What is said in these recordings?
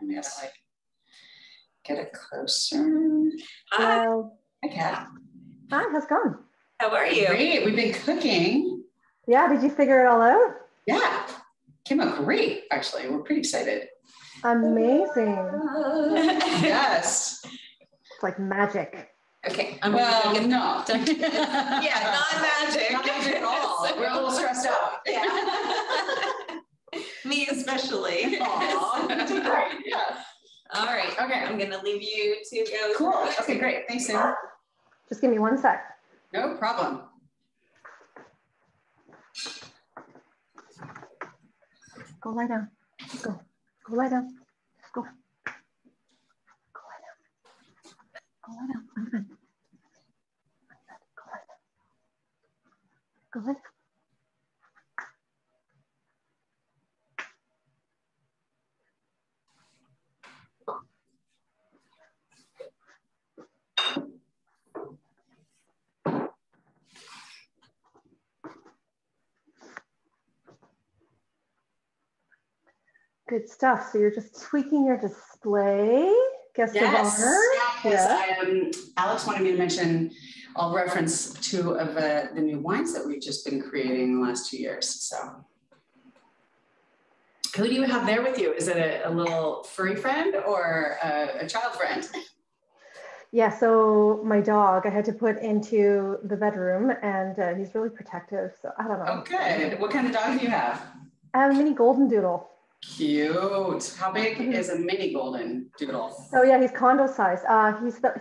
I'm gonna like get it closer. Hi. Hello. Hi, Kat. Hi, how's it going? How are you? Great. We've been cooking. Yeah, did you figure it all out? Yeah, came out great. Actually, we're pretty excited. Amazing. Yes. It's like magic. Okay. No. Yeah, not magic. Not magic at all. We're a little stressed out. Yeah. Me especially. Aw, you did great. Yeah. All right. Okay. I'm gonna leave you to go. Cool. Okay, great. Thanks, Sam. Just give me 1 sec. No problem. Go lie down. Go. Go lie down. Go. Go lie down. Go lie down. I'm good. Go lie down. Go lie down. Good stuff. So you're just tweaking your display. Guest of honor. Yes. Alex wanted me to mention, I'll reference 2 of the new wines that we've just been creating in the last 2 years. So who do you have there with you? Is it a little furry friend or a child friend? Yeah, so my dog I had to put into the bedroom and he's really protective. So I don't know. Oh, good. What kind of dog do you have? I have a mini golden doodle. Cute. How big is a mini golden doodle? Oh yeah, he's condo size.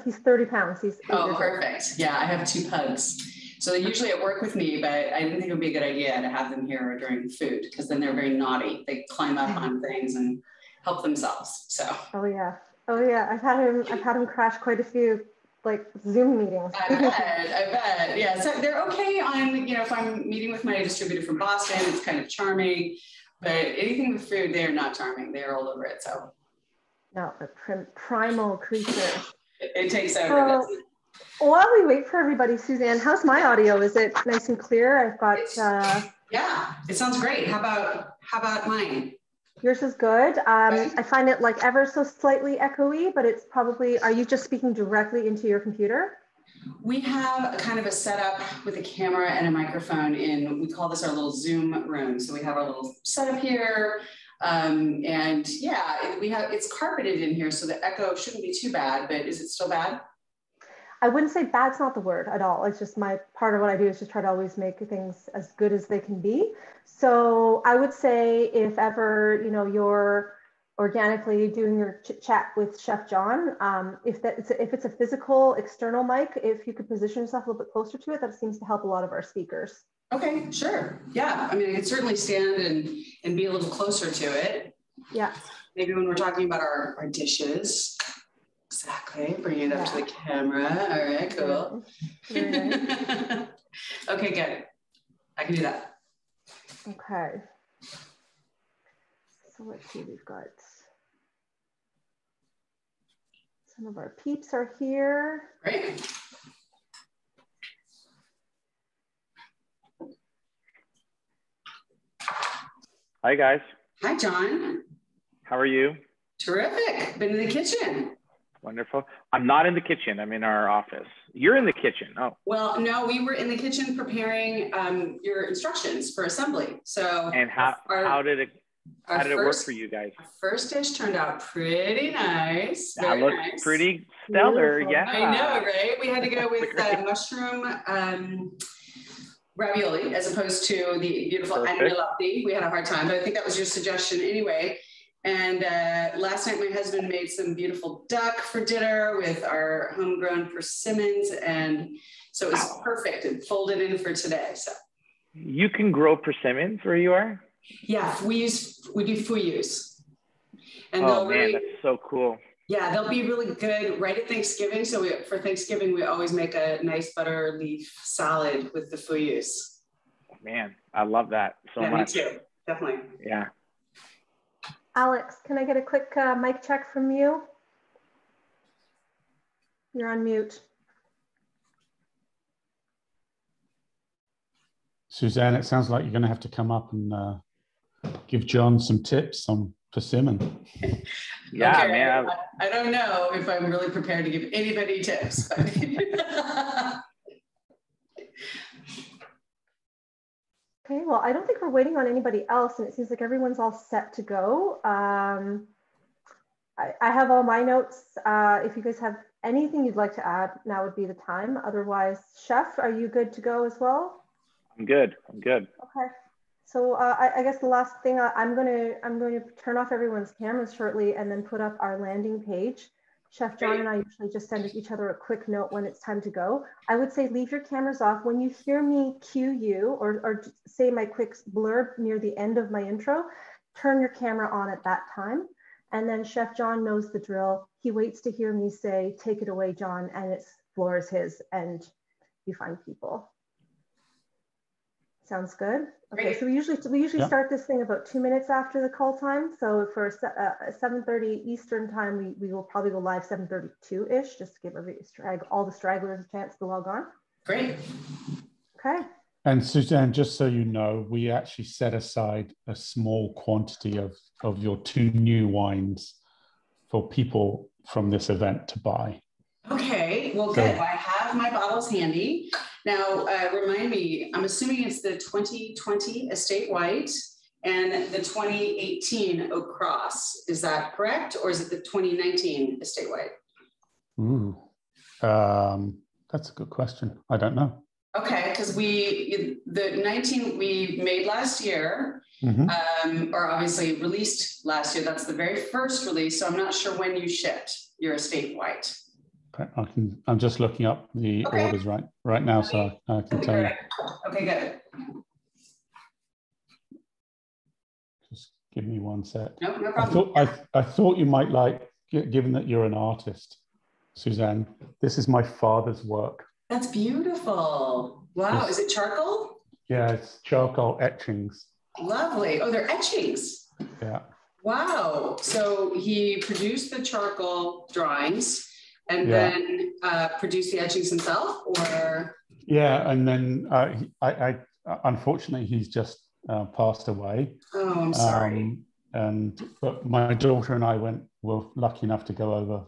He's 30 pounds. He's 8 years old. Perfect. Yeah, I have 2 pugs. So they usually at work with me, but I didn't think it would be a good idea to have them here during food because then they're very naughty. They climb up on things and help themselves. So. Oh yeah. I've had him crash quite a few like Zoom meetings. I bet. Yeah. So they're okay on, if I'm meeting with my distributor from Boston, it's kind of charming. But anything with food, they're not charming. They're all over it. So no, a primal creature. It takes over. While we wait for everybody, Suzanne, how's my audio? Is it nice and clear? I've got. Yeah, it sounds great. How about mine? Yours is good. I find it like ever so slightly echoey, but it's probably. Are you just speaking directly into your computer? We have a kind of a setup with a camera and a microphone we call this our little Zoom room. So we have our little setup here. And yeah, it's carpeted in here. So the echo shouldn't be too bad, but is it still bad? I wouldn't say bad's not the word at all. It's just part of what I do is just try to always make things as good as they can be. So I would say if ever, you're organically doing your chit chat with Chef John, if it's a physical external mic, if you could position yourself a little bit closer to it, that seems to help a lot of our speakers. Okay, sure. Yeah, I mean, I could certainly stand and be a little closer to it. Yeah. Maybe when we're talking about our dishes. Exactly, bring it up to the camera. All right, cool. Very nice. Okay, good. I can do that. Okay. So let's see, we've got some of our peeps are here. Great. Hi, guys. Hi, John. How are you? Terrific. Been in the kitchen. Wonderful. I'm not in the kitchen. I'm in our office. You're in the kitchen. Oh. Well, no, we were in the kitchen preparing your instructions for assembly. So. And how did it work for you guys? Our first dish turned out pretty nice. That looks pretty stellar. Beautiful. Yeah. I know, right? We had to go with mushroom ravioli as opposed to the beautiful agnolotti. We had a hard time, but I think that was your suggestion anyway. And last night, my husband made some beautiful duck for dinner with our homegrown persimmons. And so it was perfect and folded in for today. So you can grow persimmons where you are? Yeah, we do fuyus. And that's so cool. Yeah, they'll be really good right at Thanksgiving. So for Thanksgiving, we always make a nice butter leaf salad with the fuyus. Man, I love that so much. Me too, definitely. Yeah. Alex, can I get a quick mic check from you? You're on mute. Suzanne, it sounds like you're going to have to come up and give John some tips on persimmon. Yeah, Okay, man. I don't know if I'm really prepared to give anybody tips. But Okay, well, I don't think we're waiting on anybody else, and it seems like everyone's all set to go. I have all my notes. If you guys have anything you'd like to add, now would be the time. Otherwise, Chef, are you good to go as well? I'm good. Okay. So I guess the last thing I'm going to turn off everyone's cameras shortly and then put up our landing page. Chef John and I usually just send each other a quick note when it's time to go. I would say leave your cameras off. When you hear me cue you or say my quick blurb near the end of my intro, turn your camera on at that time. And then Chef John knows the drill. He waits to hear me say, take it away, John, and it's floor is his, and you find people. Sounds good. Okay, so we usually start this thing about 2 minutes after the call time. So for 7:30 Eastern time, we will probably go live 7:32-ish, just to give all the stragglers a chance to log on. Great. Okay. And Suzanne, just so you know, we actually set aside a small quantity of your 2 new wines for people from this event to buy. Okay, well, good. Well, I have my bottles handy. Now, remind me, I'm assuming it's the 2020 Estate White and the 2018 Oak Cross. Is that correct? Or is it the 2019 Estate White? Ooh, that's a good question. I don't know. Okay, because the 19 we made last year, or obviously released last year. That's the very first release. So I'm not sure when you shipped your Estate White. Okay, I'm just looking up the orders right now, so I can tell you. Okay, good. Just give me 1 sec. No problem. I thought you might like, given that you're an artist, Suzanne, this is my father's work. That's beautiful. Wow, is it charcoal? Yeah, it's charcoal etchings. Lovely. Oh, they're etchings. Yeah. Wow. So he produced the charcoal drawings and then produced the etchings himself, or? Yeah, and then I unfortunately he's just passed away. Oh, I'm sorry. But my daughter and I were lucky enough to go over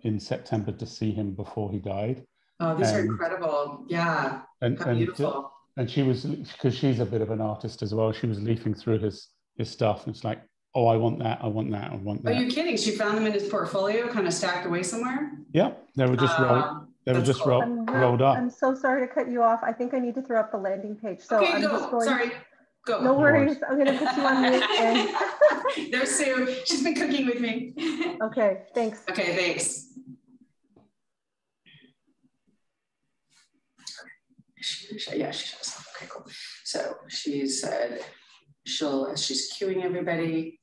in September to see him before he died. Oh, these are incredible. Yeah. How beautiful. And she was, because she's a bit of an artist as well, she was leafing through his stuff, and it's like, oh, I want that, I want that, I want that. Are you kidding? She found them in his portfolio, kind of stacked away somewhere? Yeah, they were just rolled up. I'm so sorry to cut you off. I think I need to throw up the landing page. So okay, I'm go. just going. Sorry. Go. No worries. I'm going to put you on mute. And there's Sue. She's been cooking with me. Okay, thanks. Okay, thanks. Yeah, she does. Okay, cool. So she said as she's queuing everybody.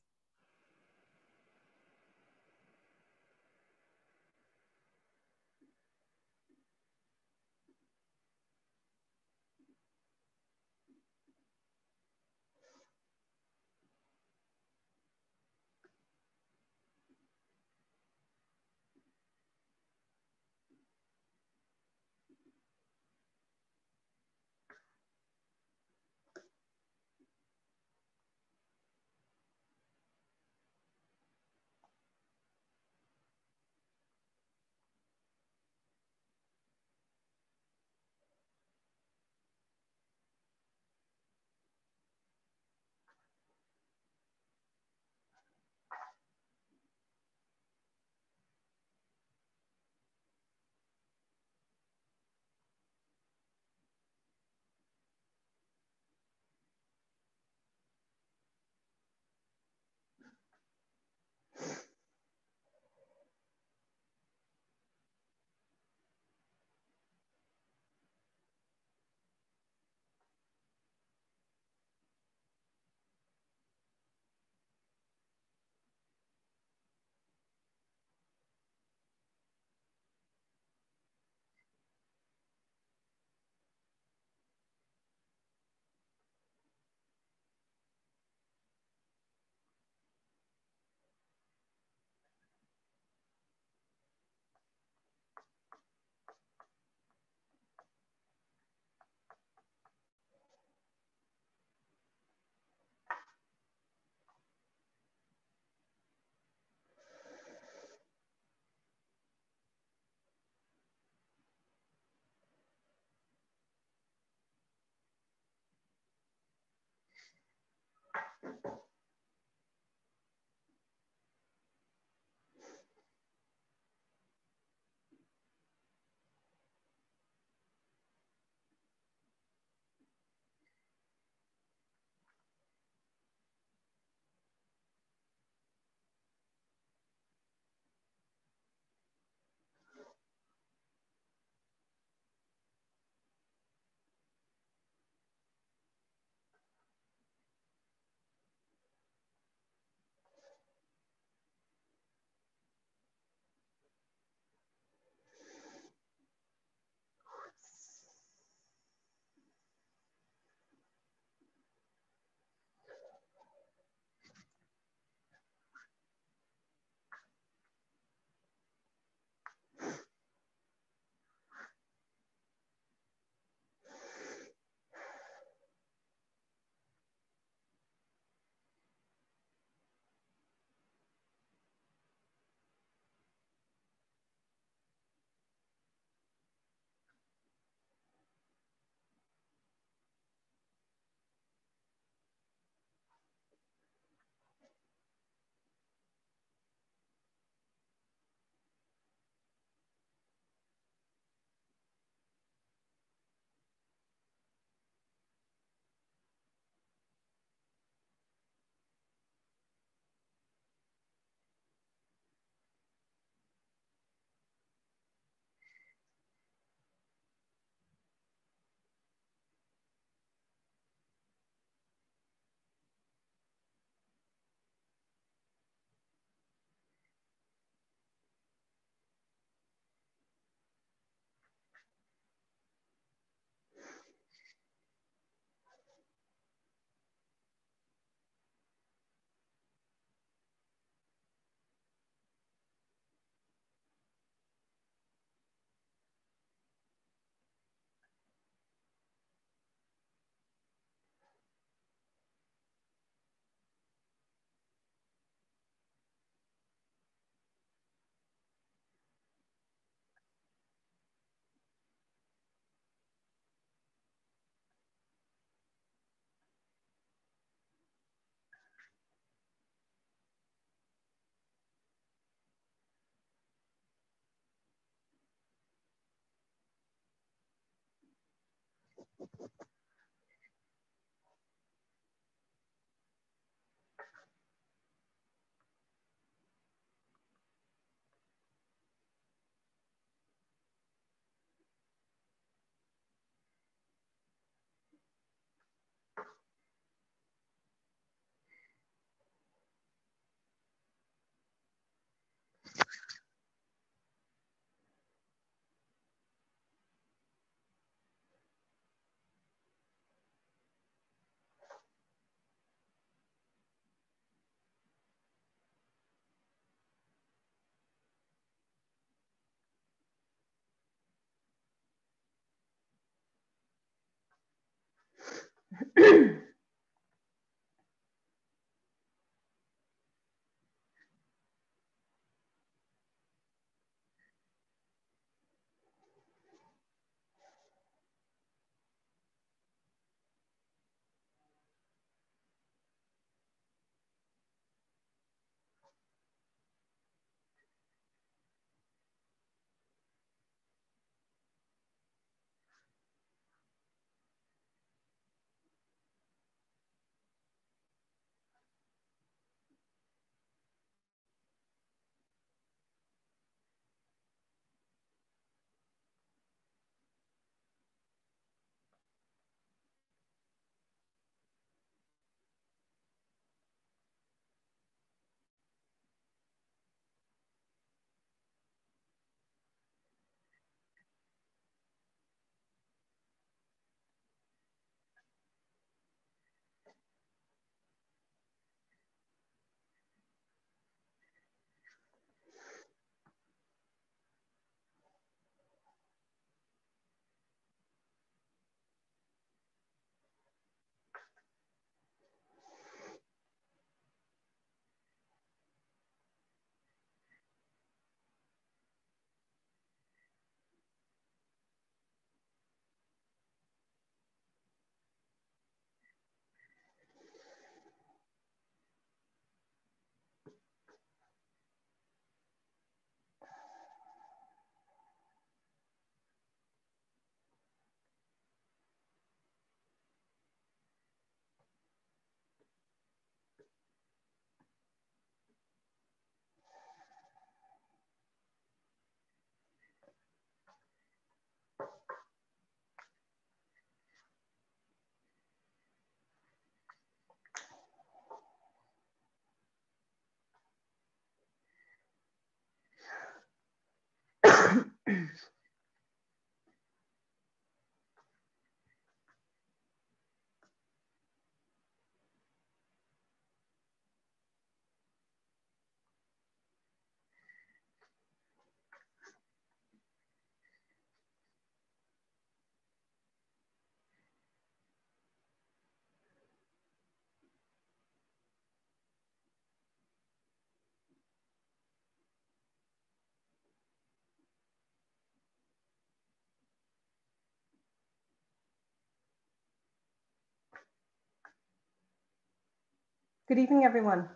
Good evening, everyone.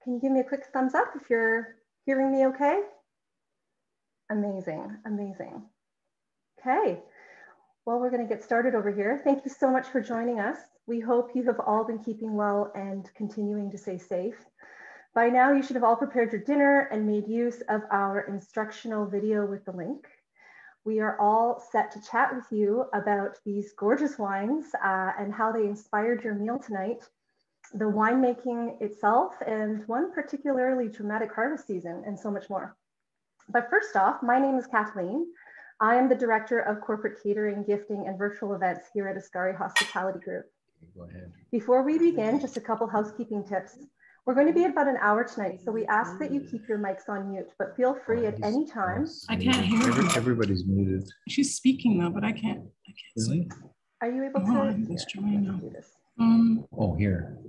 Can you give me a quick thumbs up if you're hearing me okay? Amazing, amazing. Okay, well, we're going to get started over here. Thank you so much for joining us. We hope you have all been keeping well and continuing to stay safe. By now, you should have all prepared your dinner and made use of our instructional video with the link. We are all set to chat with you about these gorgeous wines and how they inspired your meal tonight, the winemaking itself, and one particularly dramatic harvest season, and so much more. But first off, my name is Kathleen. I am the Director of Corporate Catering, Gifting, and Virtual Events here at Ascari Hospitality Group. Go ahead. Before we begin, just a couple housekeeping tips. We're going to be about an hour tonight, so we ask that you keep your mics on mute, but feel free at any time. I can't hear her. Everybody's muted. She's speaking though, but I can't Really? see. Are you able to Do this? Oh, here.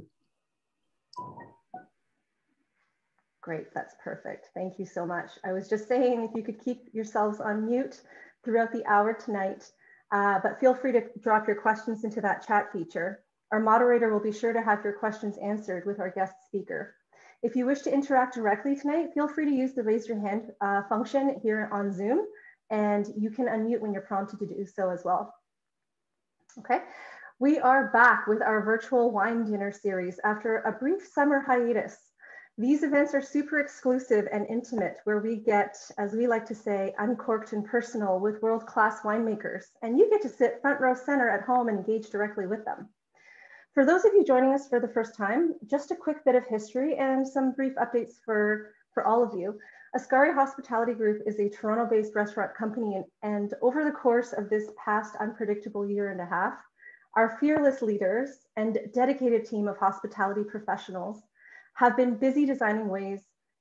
Great, that's perfect. Thank you so much. I was just saying if you could keep yourselves on mute throughout the hour tonight, but feel free to drop your questions into that chat feature. Our moderator will be sure to have your questions answered with our guest speaker. If you wish to interact directly tonight, feel free to use the raise your hand function here on Zoom, and you can unmute when you're prompted to do so as well. Okay, we are back with our virtual wine dinner series after a brief summer hiatus. These events are super exclusive and intimate, where we get, as we like to say, uncorked and personal with world-class winemakers, and you get to sit front row center at home and engage directly with them. For those of you joining us for the first time, just a quick bit of history and some brief updates for all of you. Ascari Hospitality Group is a Toronto-based restaurant company, and over the course of this past unpredictable year and a half, our fearless leaders and dedicated team of hospitality professionals have been busy designing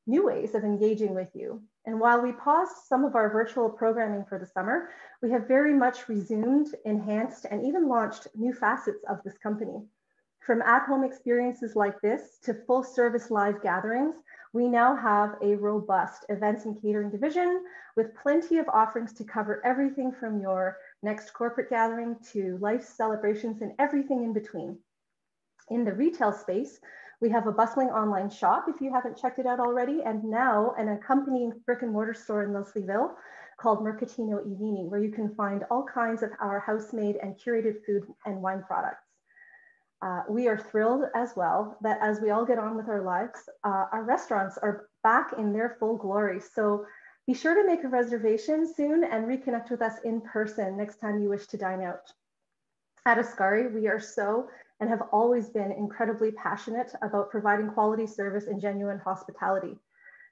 new ways of engaging with you. And while we paused some of our virtual programming for the summer, we have very much resumed, enhanced, and even launched new facets of this company. From at-home experiences like this to full-service live gatherings, we now have a robust events and catering division with plenty of offerings to cover everything from your next corporate gathering to life celebrations and everything in between. In the retail space, we have a bustling online shop if you haven't checked it out already, and now an accompanying brick and mortar store in Leslieville called Mercatino I Vini, where you can find all kinds of our house-made and curated food and wine products. We are thrilled as well that as we all get on with our lives, our restaurants are back in their full glory. So be sure to make a reservation soon and reconnect with us in person next time you wish to dine out. At Ascari, we are so and have always been incredibly passionate about providing quality service and genuine hospitality.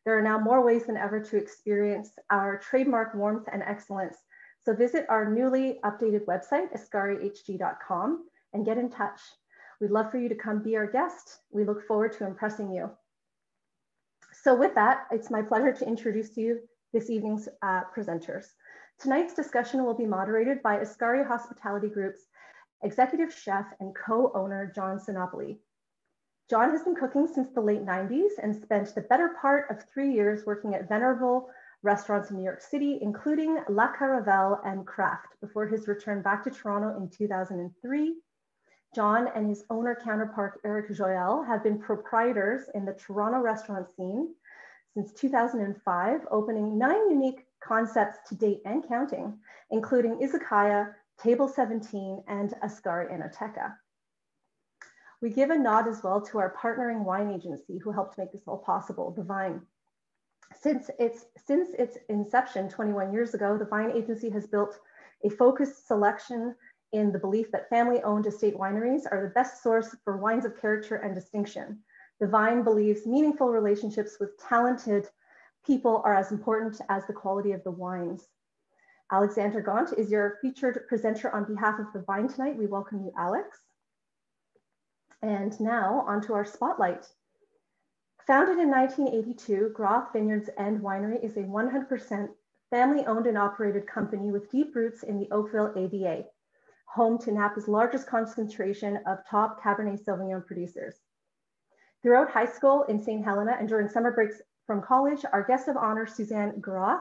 There are now more ways than ever to experience our trademark warmth and excellence. So visit our newly updated website, ascarihg.com, and get in touch. We'd love for you to come be our guest. We look forward to impressing you. So with that, it's my pleasure to introduce to you this evening's presenters. Tonight's discussion will be moderated by Ascari Hospitality Group's Executive Chef and co-owner, John Sinopoli. John has been cooking since the late 90s and spent the better part of 3 years working at venerable restaurants in New York City, including La Caravelle and Kraft, before his return back to Toronto in 2003. John and his owner counterpart, Eric Joyel, have been proprietors in the Toronto restaurant scene since 2005, opening 9 unique concepts to date and counting, including Izakaya, Table 17, and Ascari Enoteca. We give a nod as well to our partnering wine agency who helped make this all possible, The Vine. Since its inception 21 years ago, The Vine Agency has built a focused selection in the belief that family-owned estate wineries are the best source for wines of character and distinction. The Vine believes meaningful relationships with talented people are as important as the quality of the wines. Alexander Gaunt is your featured presenter on behalf of the Vine tonight. We welcome you, Alex. And now onto our spotlight. Founded in 1982, Groth Vineyards and Winery is a 100% family-owned and operated company with deep roots in the Oakville AVA, home to Napa's largest concentration of top Cabernet Sauvignon producers. Throughout high school in St. Helena and during summer breaks from college, our guest of honor, Suzanne Groth,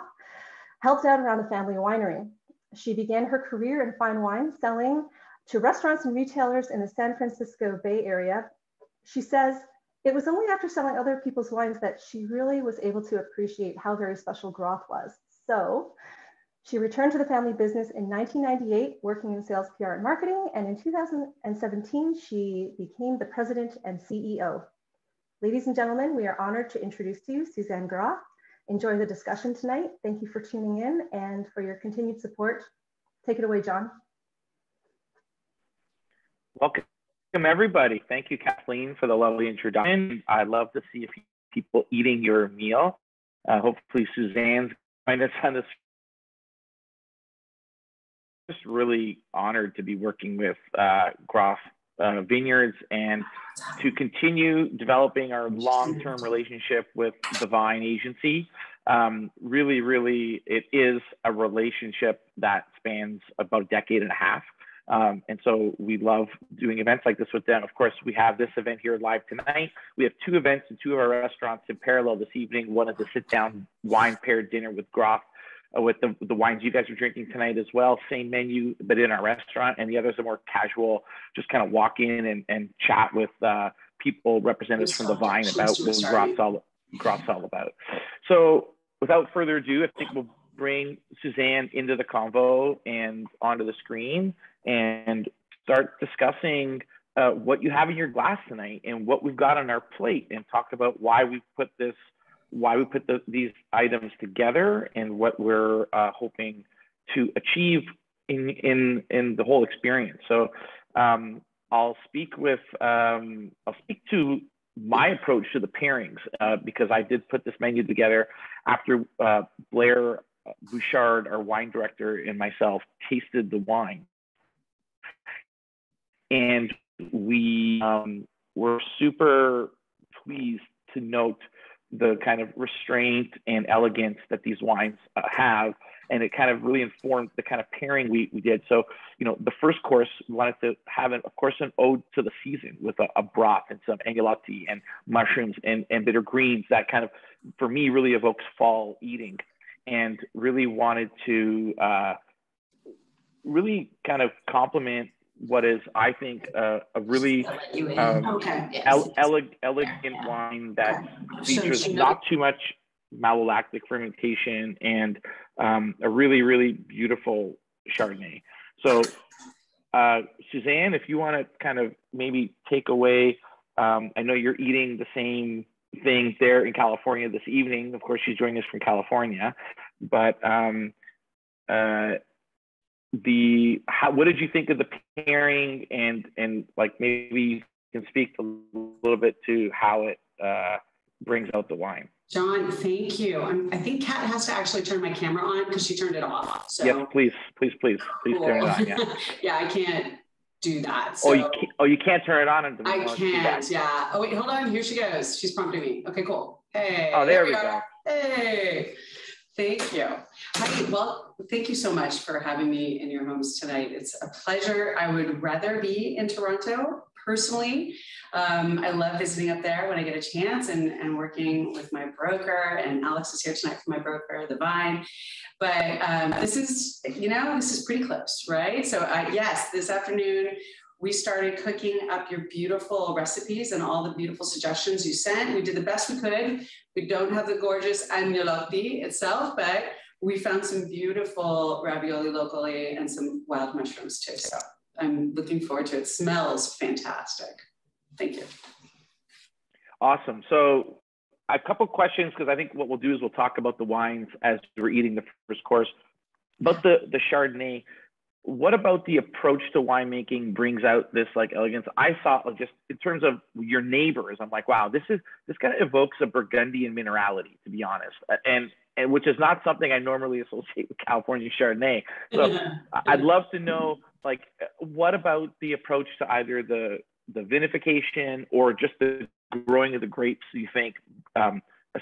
helped out around the family winery. She began her career in fine wine, selling to restaurants and retailers in the San Francisco Bay Area. She says, it was only after selling other people's wines that she really was able to appreciate how very special Groth was. So she returned to the family business in 1998, working in sales, PR, and marketing. And in 2017, she became the president and CEO. Ladies and gentlemen, we are honored to introduce to you Suzanne Groth. Enjoy the discussion tonight. Thank you for tuning in and for your continued support. Take it away, John. Welcome, everybody. Thank you, Kathleen, for the lovely introduction. I love to see a few people eating your meal. Hopefully, Suzanne's joined us on this. Just really honored to be working with Groth Vineyards and to continue developing our long-term relationship with the Vine Agency. Really, it is a relationship that spans about a decade and a half. And so we love doing events like this with them. Of course, we have this event here live tonight. We have two events in two of our restaurants in parallel this evening. One is a sit-down wine paired dinner with Groth, with the wines you guys are drinking tonight as well. Same menu, but in our restaurant. And the other is a more casual, just kind of walk in and chat with people, representatives from the Vine about what Groth's all about. So without further ado, I think we'll bring Suzanne into the convo and onto the screen and start discussing what you have in your glass tonight and what we've got on our plate, and talk about why we put these items together and what we're hoping to achieve in the whole experience. So I'll speak to my approach to the pairings because I did put this menu together after Blair Bouchard, our wine director, and myself tasted the wine. And we were super pleased to note the kind of restraint and elegance that these wines have. And it kind of really informed the kind of pairing we did. So, the first course, we wanted to have, of course, an ode to the season with a broth and some agnolotti and mushrooms and bitter greens that kind of, for me, really evokes fall eating. And really wanted to really kind of complement what is, I think, a really elegant wine that features not too much malolactic fermentation and a really beautiful Chardonnay. So Suzanne, if you want to kind of maybe take away, I know you're eating the same thing there in California this evening. Of course, she's joining us from California, but what did you think of the pairing, and like maybe you can speak a little bit to how it brings out the wine. John, thank you. I think Kat has to actually turn my camera on because she turned it off. So. Yes, please cool. Turn it on. Yeah. Yeah, I can't do that. So. You can't turn it on. I can't. Yeah. Oh wait, hold on. Here she goes. She's prompting me. Okay, cool. Hey. Oh, there we go. Hey. Thank you. Hi, well, thank you so much for having me in your homes tonight. It's a pleasure. I would rather be in Toronto personally. I love visiting up there when I get a chance and working with my broker, and Alex is here tonight for my broker, The Vine. But this is pretty close, right? So yes, this afternoon, we started cooking up your beautiful recipes and all the beautiful suggestions you sent. We did the best we could. We don't have the gorgeous agnolotti itself, but we found some beautiful ravioli locally and some wild mushrooms too. So I'm looking forward to it. It smells fantastic. Thank you. Awesome. So a couple questions, because I think what we'll do is we'll talk about the wines as we're eating the first course. About the Chardonnay, what about the approach to winemaking brings out this like elegance? I saw just in terms of your neighbors, I'm like, wow, this kind of evokes a Burgundian minerality, to be honest, and which is not something I normally associate with California Chardonnay. So I'd love to know, like, what about the approach to either the vinification or just the growing of the grapes you think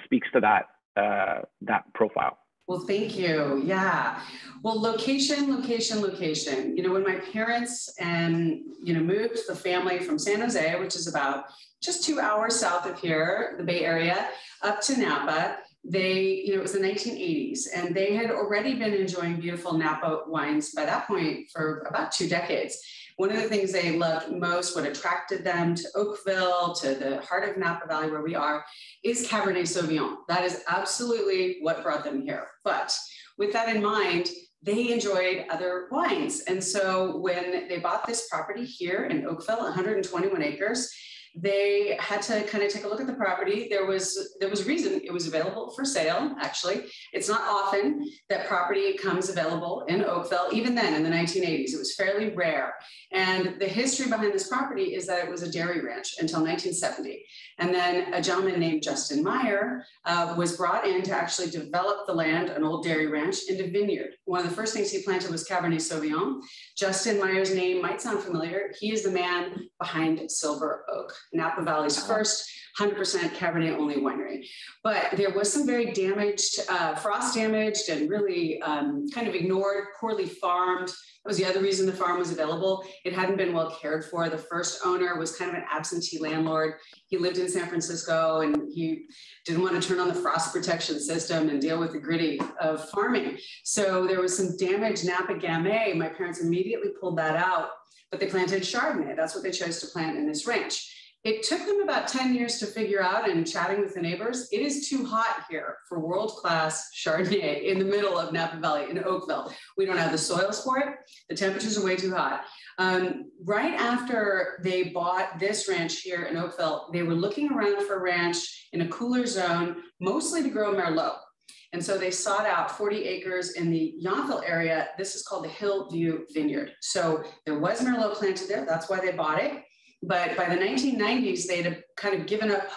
speaks to that profile? Well, thank you. Yeah. Well, location. You know, when my parents moved the family from San Jose, which is about just 2 hours south of here, the Bay Area, up to Napa, it was the 1980s, and they had already been enjoying beautiful Napa wines by that point for about 2 decades. One of the things they loved most, what attracted them to Oakville, to the heart of Napa Valley where we are, is Cabernet Sauvignon. That is absolutely what brought them here. But with that in mind, they enjoyed other wines. And so when they bought this property here in Oakville, 121 acres, they had to kind of take a look at the property. There was a reason it was available for sale, actually. It's not often that property comes available in Oakville. Even then, in the 1980s, it was fairly rare. And the history behind this property is that it was a dairy ranch until 1970. And then a gentleman named Justin Meyer was brought in to actually develop the land, an old dairy ranch, into vineyard. One of the first things he planted was Cabernet Sauvignon. Justin Meyer's name might sound familiar. He is the man behind Silver Oak, Napa Valley's first 100% Cabernet only winery. But there was some very damaged, frost damaged and really kind of ignored, poorly farmed. That was the other reason the farm was available. It hadn't been well cared for. The first owner was kind of an absentee landlord. He lived in San Francisco and he didn't want to turn on the frost protection system and deal with the gritty of farming. So there was some damaged Napa Gamay. My parents immediately pulled that out, but they planted Chardonnay. That's what they chose to plant in this ranch. It took them about 10 years to figure out, and chatting with the neighbors, it is too hot here for world-class Chardonnay in the middle of Napa Valley in Oakville. We don't have the soils for it. The temperatures are way too hot. Right after they bought this ranch here in Oakville, they were looking around for a ranch in a cooler zone, mostly to grow Merlot. And so they sought out 40 acres in the Yountville area. This is called the Hillview Vineyard. So there was Merlot planted there. That's why they bought it. But by the 1990s, they'd kind of given up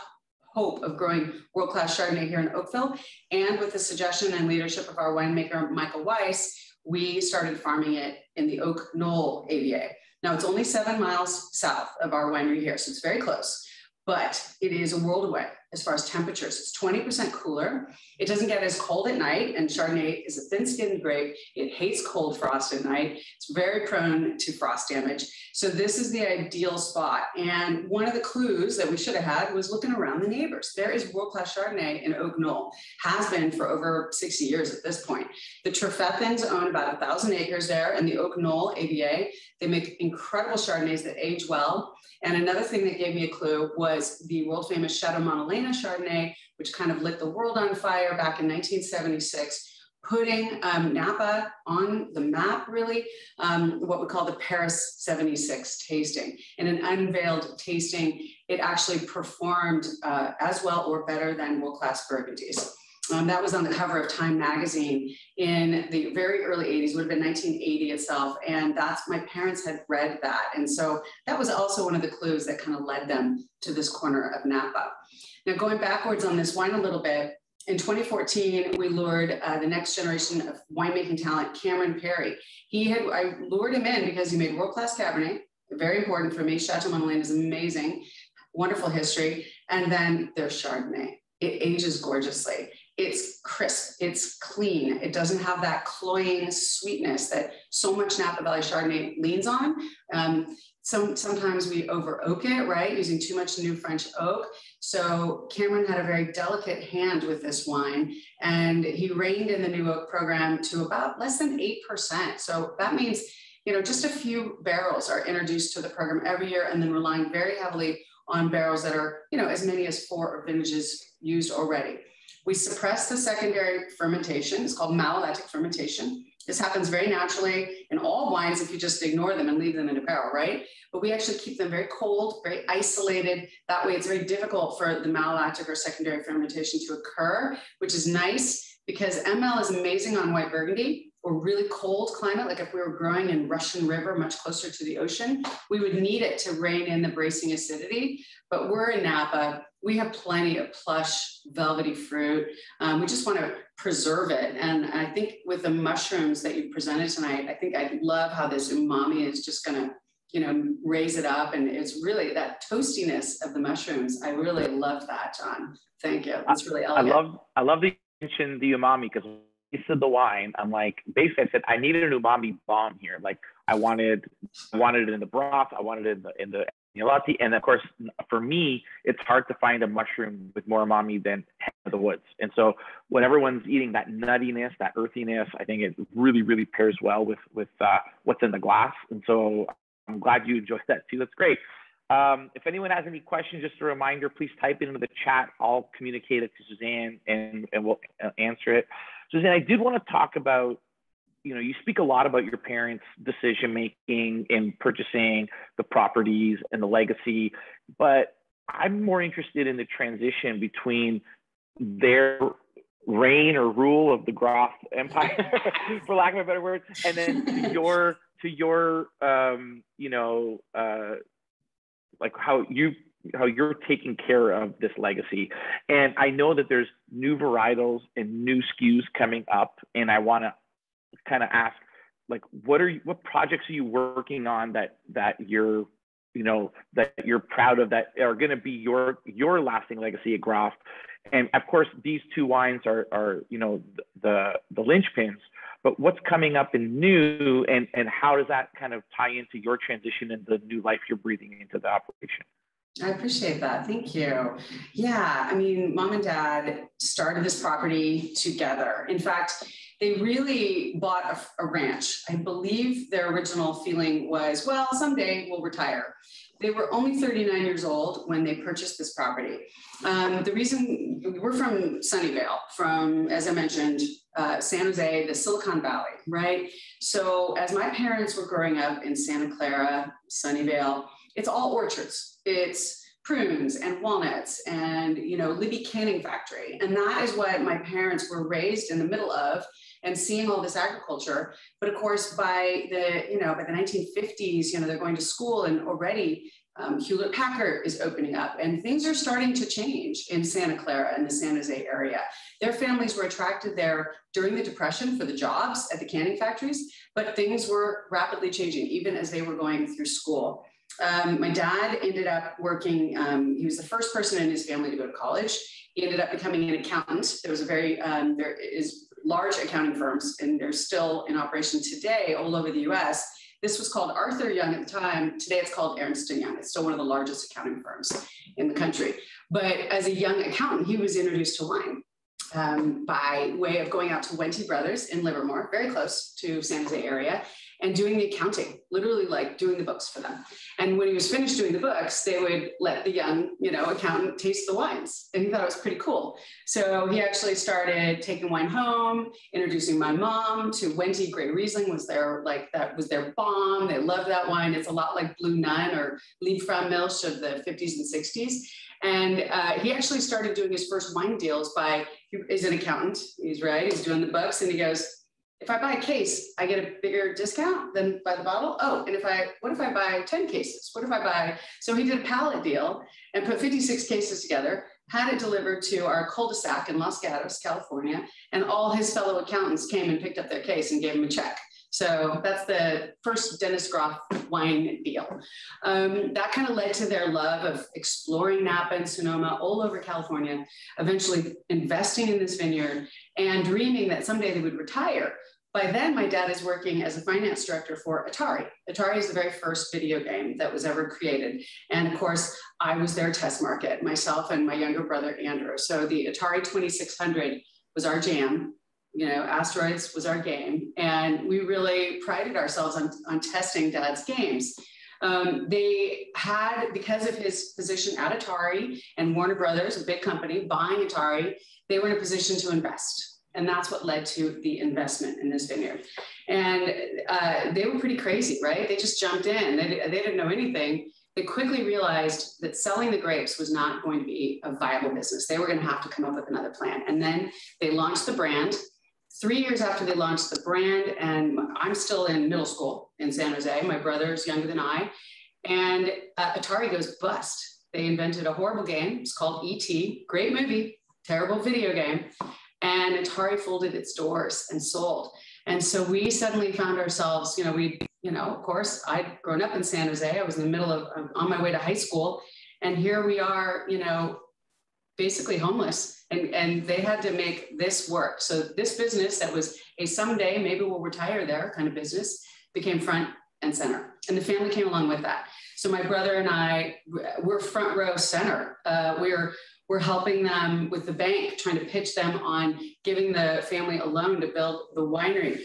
hope of growing world-class Chardonnay here in Oakville. And with the suggestion and leadership of our winemaker, Michael Weiss, we started farming it in the Oak Knoll AVA. Now, it's only 7 miles south of our winery here, so it's very close. But it is a world away as far as temperatures. It's 20% cooler. It doesn't get as cold at night, and Chardonnay is a thin-skinned grape. It hates cold frost at night. It's very prone to frost damage. So this is the ideal spot. And one of the clues that we should have had was looking around the neighbors. There is world-class Chardonnay in Oak Knoll, has been for over 60 years at this point. The Trefethans own about 1,000 acres there in the Oak Knoll AVA. They make incredible Chardonnays that age well. And another thing that gave me a clue was the world famous Chateau Montelena Chardonnay, which kind of lit the world on fire back in 1976, putting Napa on the map, really, what we call the Paris 76 tasting. In an unveiled tasting, it actually performed as well or better than world-class Burgundies. That was on the cover of Time magazine in the very early 80s, would have been 1980 itself. And my parents had read that. And so that was also one of the clues that kind of led them to this corner of Napa. Now, going backwards on this wine a little bit, in 2014, we lured the next generation of winemaking talent, Cameron Perry. I lured him in because he made world-class Cabernet, very important for me. Chateau Montelena is amazing, wonderful history. And then there's Chardonnay. It ages gorgeously. It's crisp, it's clean. It doesn't have that cloying sweetness that so much Napa Valley Chardonnay leans on. Sometimes we over oak it, right? Using too much new French oak. So Cameron had a very delicate hand with this wine, and he reined in the new oak program to about less than 8%. So that means, just a few barrels are introduced to the program every year, and then relying very heavily on barrels that are, as many as 4 vintages used already. We suppress the secondary fermentation. It's called malolactic fermentation. This happens very naturally in all wines if you just ignore them and leave them in a barrel, right? But we actually keep them very cold, very isolated. That way it's very difficult for the malolactic or secondary fermentation to occur, which is nice because ML is amazing on white Burgundy or really cold climate, like if we were growing in Russian River, much closer to the ocean, we would need it to rein in the bracing acidity. But we're in Napa. We have plenty of plush, velvety fruit. We just want to preserve it. And I think with the mushrooms that you presented tonight, I think I love how this umami is just going to, you know, raise it up. And it's really that toastiness of the mushrooms. I really love that, John. Thank you. It's really elegant. I love that you mentioned the umami, because you said the wine, I'm like, basically I said, I needed an umami bomb here. Like I wanted it in the broth. I wanted it in the latte. And of course, for me, it's hard to find a mushroom with more umami than head of the woods. And so when everyone's eating that nuttiness, that earthiness, I think it really, really pairs well with what's in the glass. And so I'm glad you enjoyed that too. That's great. If anyone has any questions, just a reminder, please type it into the chat. I'll communicate it to Suzanne and we'll answer it. Suzanne, I did want to talk about, you know, you speak a lot about your parents' decision-making in purchasing the properties and the legacy, but I'm more interested in the transition between their reign or rule of the Groth Empire, for lack of a better word, and then to your you know, like how you're taking care of this legacy. And I know that there's new varietals and new SKUs coming up, and I want to kind of ask, like, what projects are you working on that you're, you know, that you're proud of, that are going to be your lasting legacy at Groth? And of course, these two wines are you know, the linchpins, but what's coming up in new, and how does that kind of tie into your transition and the new life you're breathing into the operation? I appreciate that. Thank you. Yeah, I mean, Mom and Dad started this property together. In fact, they really bought a ranch. I believe their original feeling was, well, someday we'll retire. They were only 39 years old when they purchased this property. The reason, we're from Sunnyvale, from, as I mentioned, San Jose, the Silicon Valley, right? So as my parents were growing up in Santa Clara, Sunnyvale, it's all orchards. It's prunes and walnuts and, you know, Libby Canning Factory. And that is what my parents were raised in the middle of, and seeing all this agriculture. But of course, by the 1950s, you know, they're going to school, and already Hewlett Packard is opening up, and things are starting to change in Santa Clara and the San Jose area. Their families were attracted there during the Depression for the jobs at the canning factories, but things were rapidly changing even as they were going through school. My dad ended up working, he was the first person in his family to go to college. He ended up becoming an accountant. There was there is large accounting firms, and they're still in operation today all over the US. This was called Arthur Young at the time. Today it's called Ernst & Young. It's still one of the largest accounting firms in the country. But as a young accountant, he was introduced to wine by way of going out to Wente Brothers in Livermore, very close to San Jose area, and doing the accounting, literally like doing the books for them. And when he was finished doing the books, they would let the young, you know, accountant taste the wines. And he thought it was pretty cool. So he actually started taking wine home, introducing my mom to Wente Grey Riesling. That was their bomb. They loved that wine. It's a lot like Blue Nun or Liebfraumilch of the 50s and 60s. And he actually started doing his first wine deals he's an accountant, he's doing the books, and he goes, if I buy a case, I get a bigger discount than by the bottle. Oh, and what if I buy 10 cases? So he did a pallet deal and put 56 cases together, had it delivered to our cul-de-sac in Los Gatos, California, and all his fellow accountants came and picked up their case and gave him a check. So that's the first Dennis Groth wine deal. That kind of led to their love of exploring Napa and Sonoma all over California, eventually investing in this vineyard and dreaming that someday they would retire. By then, my dad is working as a finance director for Atari. Atari is the very first video game that was ever created. And of course, I was their test market, myself and my younger brother, Andrew. So the Atari 2600 was our jam. You know, Asteroids was our game. And we really prided ourselves on testing Dad's games. They had, because of his position at Atari and Warner Brothers, a big company, buying Atari, they were in a position to invest. And that's what led to the investment in this vineyard. And they were pretty crazy, right? They just jumped in. They didn't know anything. They quickly realized that selling the grapes was not going to be a viable business. They were going to have to come up with another plan. And then they launched the brand, 3 years after they launched the brand, and I'm still in middle school in San Jose. My brother's younger than I, and Atari goes bust. They invented a horrible game. It's called E.T. Great movie, terrible video game. And Atari folded its doors and sold. And so we suddenly found ourselves, of course, I'd grown up in San Jose. I was in the middle of, on my way to high school. And here we are, basically homeless. And they had to make this work. So this business that was a someday, maybe we'll retire there kind of business, became front and center. And the family came along with that. So my brother and I, we're front row center. We're helping them with the bank, trying to pitch them on giving the family a loan to build the winery.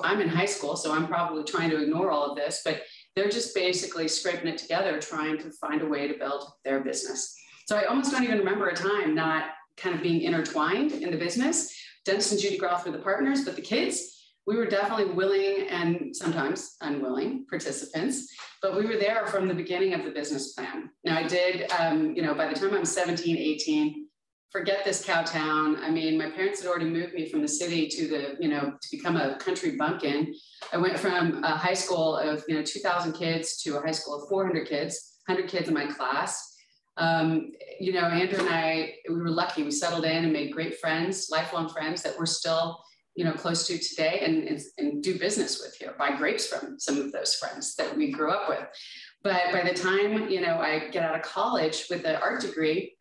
I'm in high school, so I'm probably trying to ignore all of this, but they're just basically scraping it together, trying to find a way to build their business. So I almost don't even remember a time not kind of being intertwined in the business. Dennis and Judy Groth were the partners, but the kids, we were definitely willing and sometimes unwilling participants, but we were there from the beginning of the business plan. Now I did, by the time I'm 17, 18, forget this cow town. I mean, my parents had already moved me from the city to to become a country bumpkin. I went from a high school of, 2,000 kids to a high school of 400 kids, 100 kids in my class. Andrew and I, we were lucky. We settled in and made great friends, lifelong friends that we're still close to today and do business with here, buy grapes from some of those friends that we grew up with. But by the time, I get out of college with an art degree,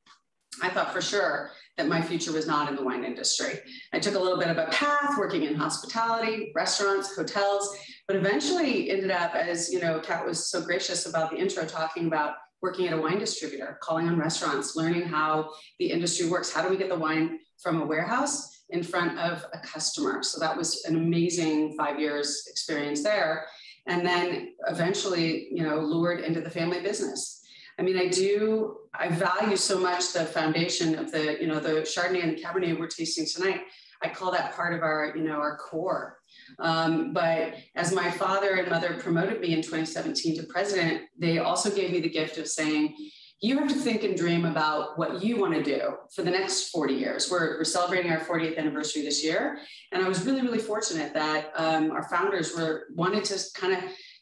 I thought for sure that my future was not in the wine industry. I took a little bit of a path working in hospitality, restaurants, hotels, but eventually ended up, as Kat was so gracious about the intro, talking about working at a wine distributor, calling on restaurants, learning how the industry works. How do we get the wine from a warehouse in front of a customer? So that was an amazing 5 years experience there. And then eventually, lured into the family business. I mean, I value so much the foundation of the Chardonnay and the Cabernet we're tasting tonight. I call that part of our core. But as my father and mother promoted me in 2017 to president, they also gave me the gift of saying, you have to think and dream about what you want to do for the next 40 years. We're celebrating our 40th anniversary this year. And I was really, really fortunate that our founders wanted to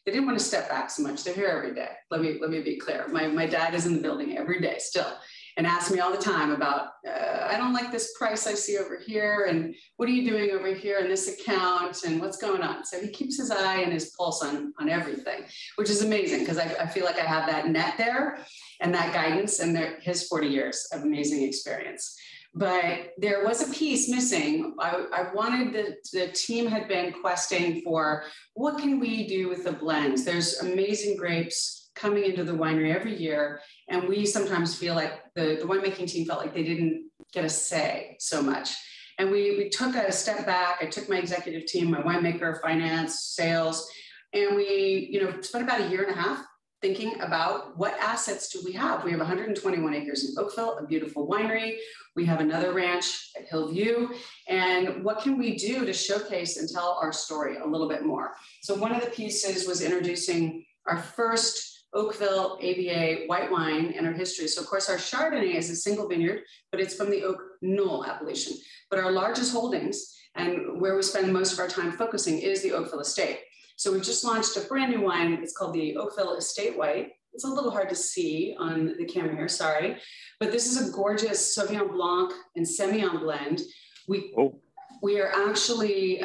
they didn't want to step back so much. They're here every day. Let me be clear. My dad is in the building every day still and asks me all the time about, I don't like this price I see over here. And what are you doing over here in this account? And what's going on? So he keeps his eye and his pulse on everything, which is amazing because I feel like I have that net there and that guidance and his 40 years of amazing experience. But there was a piece missing. I wanted the team had been questing for what can we do with the blends? There's amazing grapes coming into the winery every year. And we sometimes feel like the winemaking team felt like they didn't get a say so much. And we took a step back. I took my executive team, my winemaker, finance, sales, and we spent about a year and a half thinking about what assets do we have. We have 121 acres in Oakville, a beautiful winery. We have another ranch at Hillview. And what can we do to showcase and tell our story a little bit more? So one of the pieces was introducing our first Oakville AVA white wine and our history. So of course our Chardonnay is a single vineyard, but it's from the Oak Knoll appellation. But our largest holdings and where we spend most of our time focusing is the Oakville Estate. So we've just launched a brand new wine. It's called the Oakville Estate White. It's a little hard to see on the camera here, sorry. But this is a gorgeous Sauvignon Blanc and Semillon blend. We are actually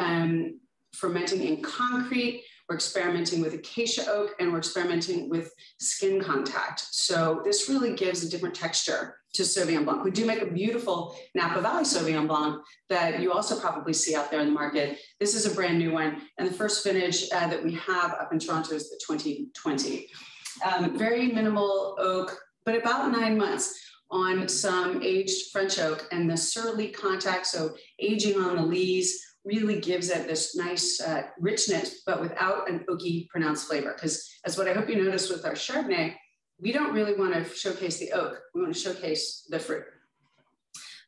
fermenting in concrete. We're experimenting with acacia oak and we're experimenting with skin contact. So this really gives a different texture to Sauvignon Blanc. We do make a beautiful Napa Valley Sauvignon Blanc that you also probably see out there in the market. This is a brand new one. And the first vintage that we have up in Toronto is the 2020. Very minimal oak, but about 9 months on some aged French oak, and the surly contact, so aging on the lees, really gives it this nice richness, but without an oaky pronounced flavor. Because as what I hope you notice with our Chardonnay, we don't really want to showcase the oak. We want to showcase the fruit.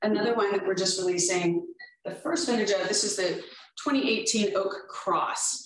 Another one that we're just releasing, the first vintage of, this is the 2018 Oak Cross.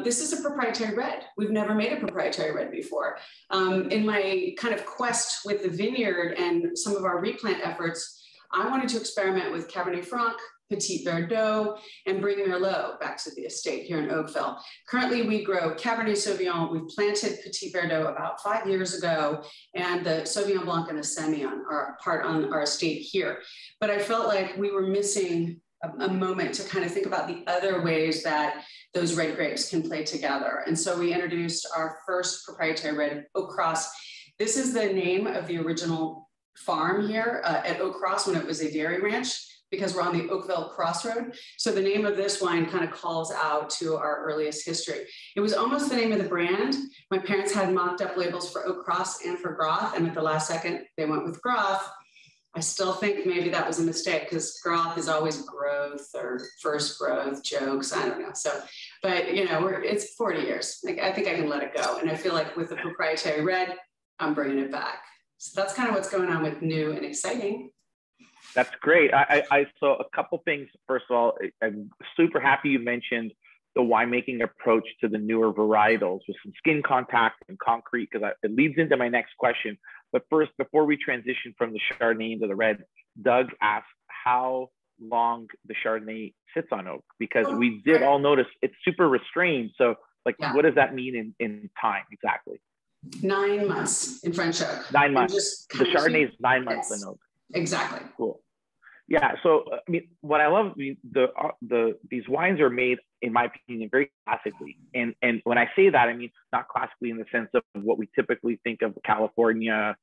This is a proprietary red. We've never made a proprietary red before. In my kind of quest with the vineyard and some of our replant efforts, I wanted to experiment with Cabernet Franc, Petit Verdot, and bring Merlot back to the estate here in Oakville. Currently, we grow Cabernet Sauvignon. We've planted Petit Verdot about 5 years ago, and the Sauvignon Blanc and the Semillon are part on our estate here. But I felt like we were missing a moment to kind of think about the other ways that those red grapes can play together. And so we introduced our first proprietary red, Oak Cross. This is the name of the original farm here at Oak Cross when it was a dairy ranch, because we're on the Oakville Crossroad. So the name of this wine kind of calls out to our earliest history. It was almost the name of the brand. My parents had mocked up labels for Oak Cross and for Groth, and at the last second, they went with Groth. I still think maybe that was a mistake, because Groth is always growth or first growth jokes. I don't know. So, but you know, it's 40 years. Like, I think I can let it go. And I feel like with the proprietary red, I'm bringing it back. So that's kind of what's going on with new and exciting. That's great. I saw a couple things. First of all, I'm super happy you mentioned the winemaking approach to the newer varietals with some skin contact and concrete, because it leads into my next question. But first, before we transition from the Chardonnay into the red, Doug asked how long the Chardonnay sits on oak, because we did all notice it's super restrained. So like, what does that mean in time exactly? 9 months in French oak. 9 months. The Chardonnay is 9 months in oak. Exactly. Cool. Yeah. So, I mean, what I love, these wines are made, in my opinion, very classically. And when I say that, I mean, not classically in the sense of what we typically think of California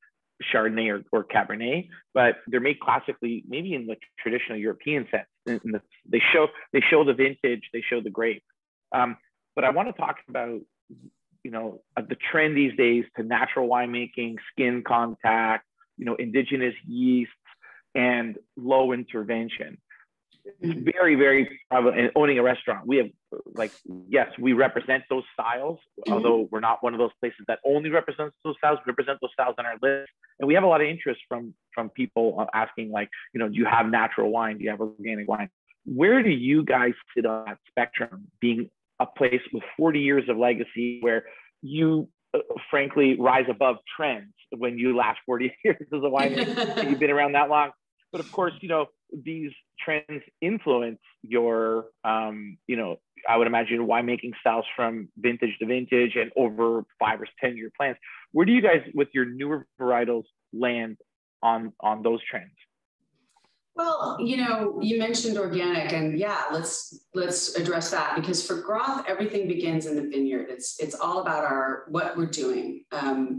Chardonnay or Cabernet, but they're made classically, maybe in the traditional European sense. They show the vintage, they show the grape. But I want to talk about, you know, the trend these days to natural winemaking, skin contact, you know, indigenous yeasts, and low intervention. It's very, very prevalent. And owning a restaurant, we have, like, yes, we represent those styles, although we're not one of those places that only represents those styles. We represent those styles on our list, and we have a lot of interest from people asking, like, you know, do you have natural wine? Do you have organic wine? Where do you guys sit on that spectrum, being a place with 40 years of legacy, where you frankly rise above trends when you last 40 years as a winemaker? You've been around that long. But of course, you know, these trends influence your, you know, I would imagine winemaking styles from vintage to vintage and over 5 or 10 year plans. Where do you guys, with your newer varietals, land on those trends? Well, you know, you mentioned organic, and yeah, let's address that, because for Groth, everything begins in the vineyard. It's all about what we're doing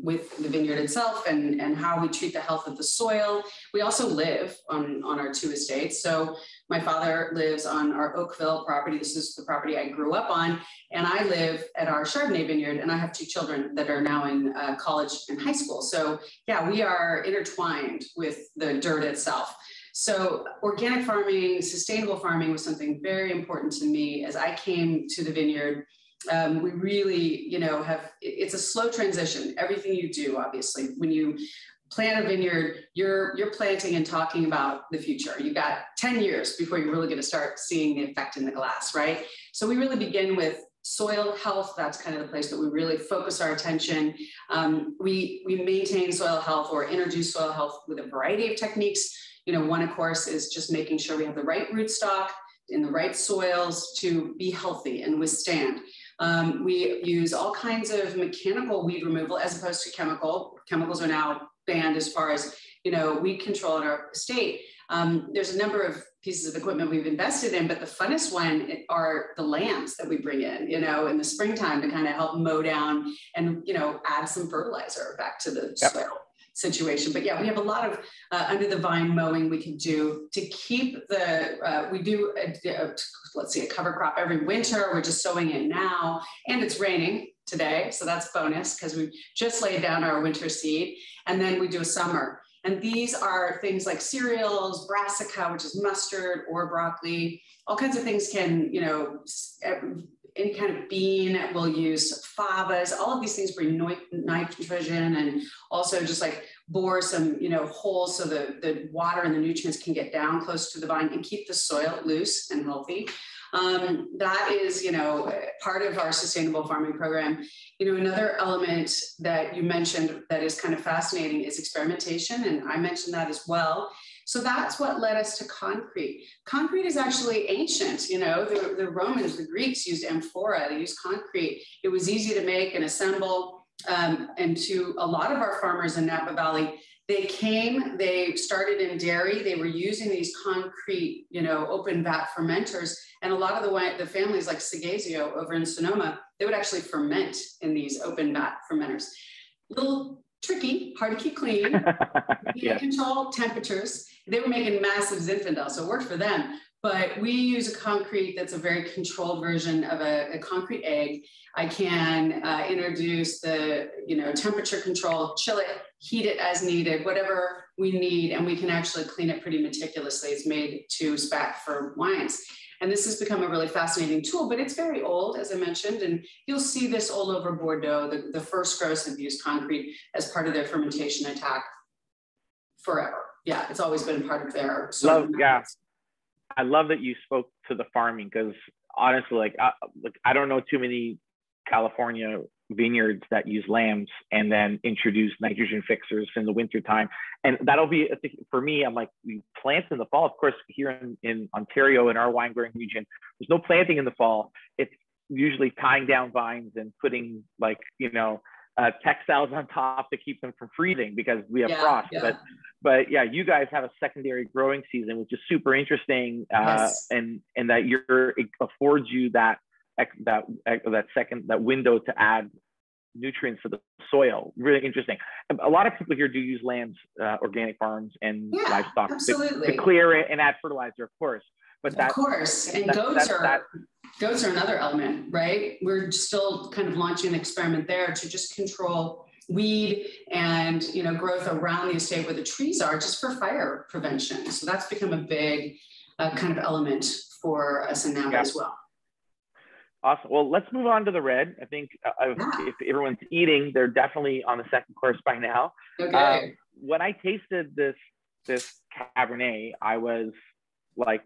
with the vineyard itself and how we treat the health of the soil. We also live on our 2 estates. So my father lives on our Oakville property. This is the property I grew up on, and I live at our Chardonnay vineyard, and I have 2 children that are now in college and high school. So yeah, we are intertwined with the dirt itself. So organic farming, sustainable farming was something very important to me as I came to the vineyard. We really, you know, it's a slow transition. Everything you do, obviously, when you plant a vineyard, you're planting and talking about the future. You got 10 years before you're really going to start seeing the effect in the glass, right? So we really begin with soil health. That's kind of the place that we really focus our attention. We maintain soil health or introduce soil health with a variety of techniques. You know, one, of course, is just making sure we have the right rootstock in the right soils to be healthy and withstand. We use all kinds of mechanical weed removal as opposed to chemical. Chemicals are now banned as far as, you know, weed control in our state. There's a number of pieces of equipment we've invested in, but the funnest one are the lambs that we bring in, you know, in the springtime to kind of help mow down and, you know, add some fertilizer back to the soil situation. But yeah, we have a lot of under the vine mowing we can do to keep we do let's see, a cover crop every winter. We're just sowing it now, and it's raining today, so that's bonus because we've just laid down our winter seed, and then we do a summer. And these are things like cereals, brassica, which is mustard or broccoli. All kinds of things can, you know, any kind of bean. We'll use favas. All of these things bring nitrogen and also just like bore some, you know, holes so the water and the nutrients can get down close to the vine and keep the soil loose and healthy. That is, you know, part of our sustainable farming program. You know, another element that you mentioned that is kind of fascinating is experimentation. And I mentioned that as well. So that's what led us to concrete. Concrete is actually ancient. You know, the Romans, the Greeks used amphora, they used concrete. It was easy to make and assemble. And to a lot of our farmers in Napa Valley, they started in dairy. They were using these concrete, you know, open vat fermenters. And a lot of the families like Segasio over in Sonoma, they would actually ferment in these open vat fermenters. Little tricky, hard to keep clean, Yeah. control temperatures. They were making massive Zinfandel, so it worked for them. But we use a concrete that's a very controlled version of a concrete egg. I can introduce the, you know, temperature control, chill it, heat it as needed, whatever we need, and we can actually clean it pretty meticulously. It's made to spec for wines. And this has become a really fascinating tool, but it's very old, as I mentioned, and you'll see this all over Bordeaux. The first grows have used concrete as part of their fermentation attack forever. Yeah, it's always been part of their I love that you spoke to the farming, because honestly, I don't know too many California vineyards that use lambs and then introduce nitrogen fixers in the wintertime. And that'll be, for me, I'm like, we plant in the fall. Of course, here in Ontario, in our wine growing region, there's no planting in the fall. It's usually tying down vines and putting, like, you know, textiles on top to keep them from freezing because we have frost. Yeah. But yeah, you guys have a secondary growing season, which is super interesting, Yes. and that it affords you that window to add nutrients to the soil. Really interesting. A lot of people here do use lambs, organic farms, and livestock to clear it and add fertilizer, of course. But of course, and goats are another element, right? We're still kind of launching an experiment there to just control weed and, you know, growth around the estate where the trees are, just for fire prevention. So that's become a big kind of element for us in Napa as well. Awesome. Well, let's move on to the red. I think if everyone's eating, they're definitely on the second course by now. Okay. When I tasted this Cabernet, I was like,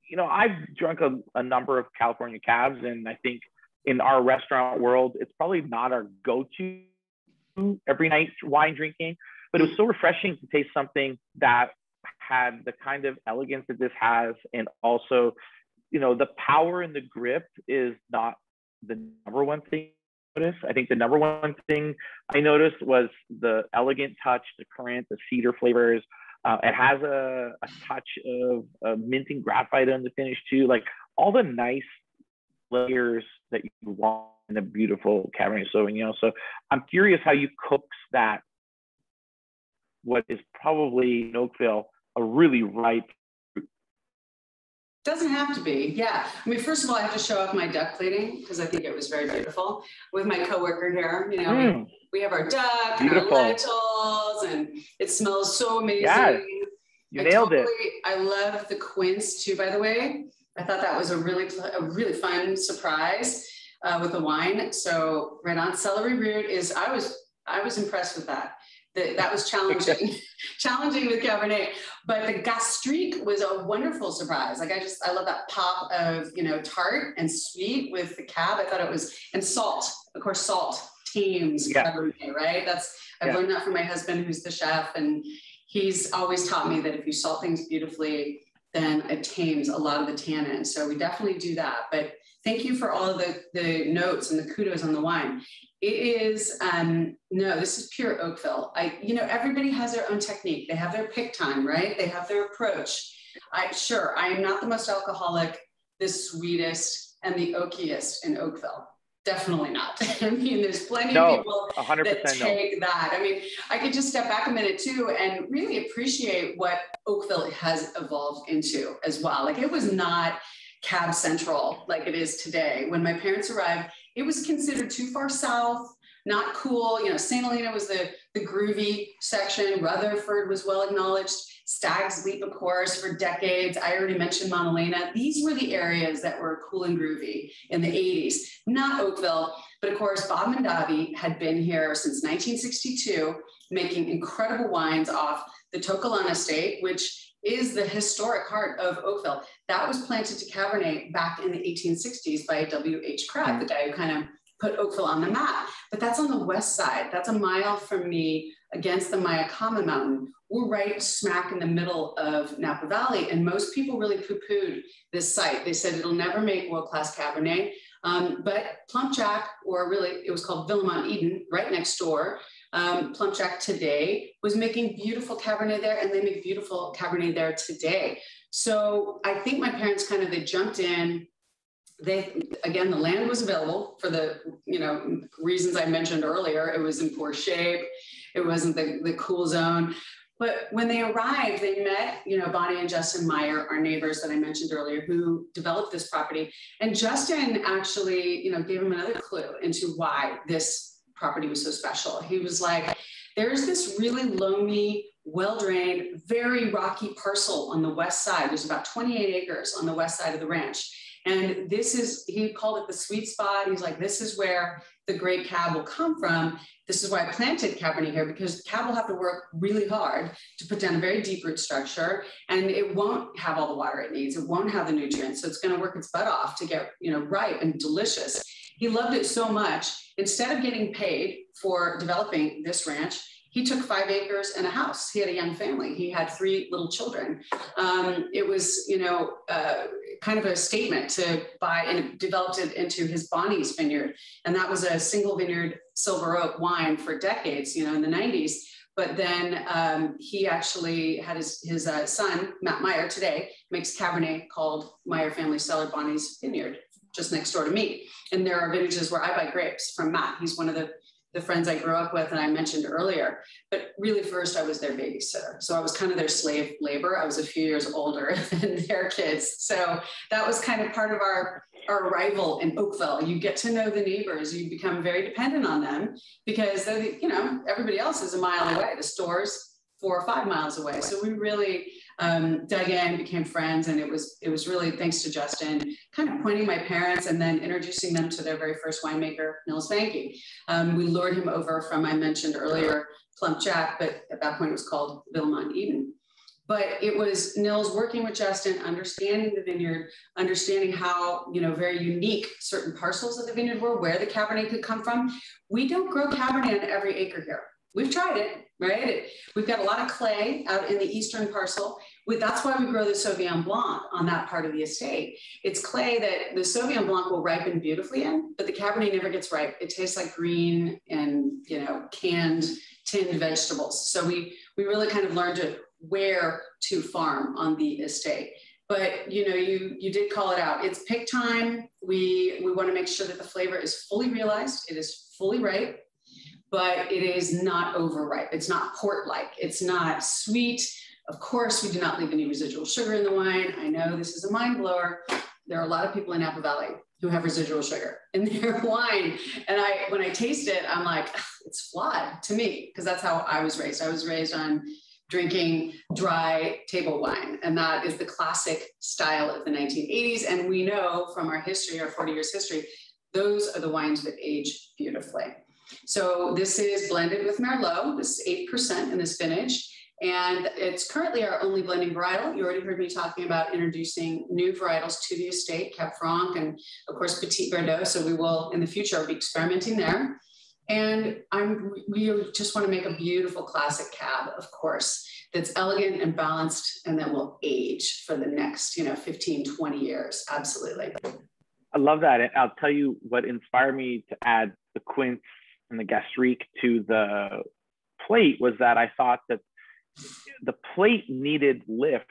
you know, I've drunk a number of California cabs, and I think in our restaurant world, it's probably not our go-to every night wine drinking, but it was so refreshing to taste something that had the kind of elegance that this has, and also, you know, the power in the grip is not the number one thing I noticed. I think the number one thing I noticed was the elegant touch, the currant, the cedar flavors. It has a touch of mint and graphite on the finish too, like all the nice layers that you want in a beautiful Cabernet Sauvignon. So I'm curious how you coax that, what is probably in Oakville, a really ripe. Doesn't have to be, yeah. I mean, first of all, I have to show off my duck plating because I think it was very beautiful with my coworker here. You know, we have our duck and our lentils, and it smells so amazing. Yes, you nailed it. I love the quince too, by the way. I thought that was a really fun surprise with the wine. So right on, celery root is, I was impressed with that. That was challenging, challenging with Cabernet, but the gastrique was a wonderful surprise. Like I love that pop of, you know, tart and sweet with the cab. I thought it was, and salt, of course, salt tames Cabernet, right? I've learned that from my husband, who's the chef, and he's always taught me that if you salt things beautifully, then it tames a lot of the tannin. So we definitely do that. But thank you for all of the notes and the kudos on the wine. It is, no, this is pure Oakville. You know, everybody has their own technique. They have their pick time, right? They have their approach. I am not the most alcoholic, the sweetest, and the oakiest in Oakville. Definitely not. I mean, there's plenty of people 100% that take that. I mean, I could just step back a minute too and really appreciate what Oakville has evolved into as well. Like, it was not cab central like it is today. When my parents arrived, it was considered too far south, not cool. You know, St. Helena was the groovy section. Rutherford was well acknowledged. Stag's Leap, of course, for decades. I already mentioned Mount Elena. These were the areas that were cool and groovy in the 80s, not Oakville. But of course, Bob Mondavi had been here since 1962, making incredible wines off the Tokelon estate, which is the historic heart of Oakville. That was planted to Cabernet back in the 1860s by W.H. Crabb, the guy who kind of put Oakville on the map. But that's on the west side. That's a mile from me against the Mayakama Mountain. we're right smack in the middle of Napa Valley. And most people really poo-pooed this site. They said it'll never make world-class Cabernet. But Plump Jack, or really it was called Villemont Eden, right next door, Plump Jack today was making beautiful Cabernet there, and they make beautiful Cabernet there today. So I think my parents they jumped in. Again, the land was available for the, reasons I mentioned earlier. It was in poor shape. It wasn't the cool zone. But when they arrived, they met, Bonnie and Justin Meyer, our neighbors that I mentioned earlier, who developed this property. And Justin actually, gave him another clue into why this property was so special. He was like, there's this really loamy, well-drained, very rocky parcel on the west side. There's about 28 acres on the west side of the ranch. And he called it the sweet spot. He's like, this is where the great cab will come from. This is why I planted Cabernet here, because cab will have to work really hard to put down a very deep root structure, and it won't have all the water it needs. It won't have the nutrients. So it's going to work its butt off to get, ripe and delicious. He loved it so much. Instead of getting paid for developing this ranch, he took 5 acres and a house. He had a young family. He had 3 little children. It was, kind of a statement to buy, and developed it into his Bonnie's vineyard. And that was a single vineyard silver oak wine for decades, in the 90s. But then he actually had his son, Matt Meyer, today makes Cabernet called Meyer Family Cellar Bonnie's Vineyard, just next door to me. And there are vintages where I buy grapes from Matt. He's one of the friends I grew up with and I mentioned earlier. But really first I was their babysitter. So I was kind of their slave labor. I was a few years older than their kids. So that was kind of part of our arrival in Oakville. You get to know the neighbors. You become very dependent on them because they're, everybody else is a mile away. The store's 4 or 5 miles away. So we really dug in, became friends. And it was really thanks to Justin kind of pointing my parents and then introducing them to their very first winemaker, Nils Vanke. We lured him over from, I mentioned earlier, Plump Jack, but at that point it was called Villemont Eden. But it was Nils working with Justin, understanding the vineyard, understanding how, very unique certain parcels of the vineyard were, where the Cabernet could come from. We don't grow Cabernet on every acre here. We've tried it, right? We've got a lot of clay out in the eastern parcel. That's why we grow the Sauvignon Blanc on that part of the estate. It's clay that the Sauvignon Blanc will ripen beautifully in, but the Cabernet never gets ripe. It tastes like green and, canned, tinned vegetables. So we really kind of learned where to farm on the estate. But, you did call it out. It's pick time. We want to make sure that the flavor is fully realized. It is fully ripe, but it is not overripe. It's not port-like. It's not sweet. Of course, we do not leave any residual sugar in the wine. I know this is a mind blower. There are a lot of people in Napa Valley who have residual sugar in their wine. And when I taste it, I'm like, it's flawed to me, because that's how I was raised. I was raised on drinking dry table wine. And that is the classic style of the 1980s. And we know from our history, our 40 years history, those are the wines that age beautifully. So this is blended with Merlot. This is 8% in this vintage. And it's currently our only blending varietal. You already heard me talking about introducing new varietals to the estate, Cab Franc and of course Petit Verdot. So we will in the future be experimenting there. And we just want to make a beautiful classic cab, of course, that's elegant and balanced and that will age for the next, 15, 20 years. Absolutely. I love that. And I'll tell you what inspired me to add the quince and the gastrique to the plate was that I thought that the plate needed lift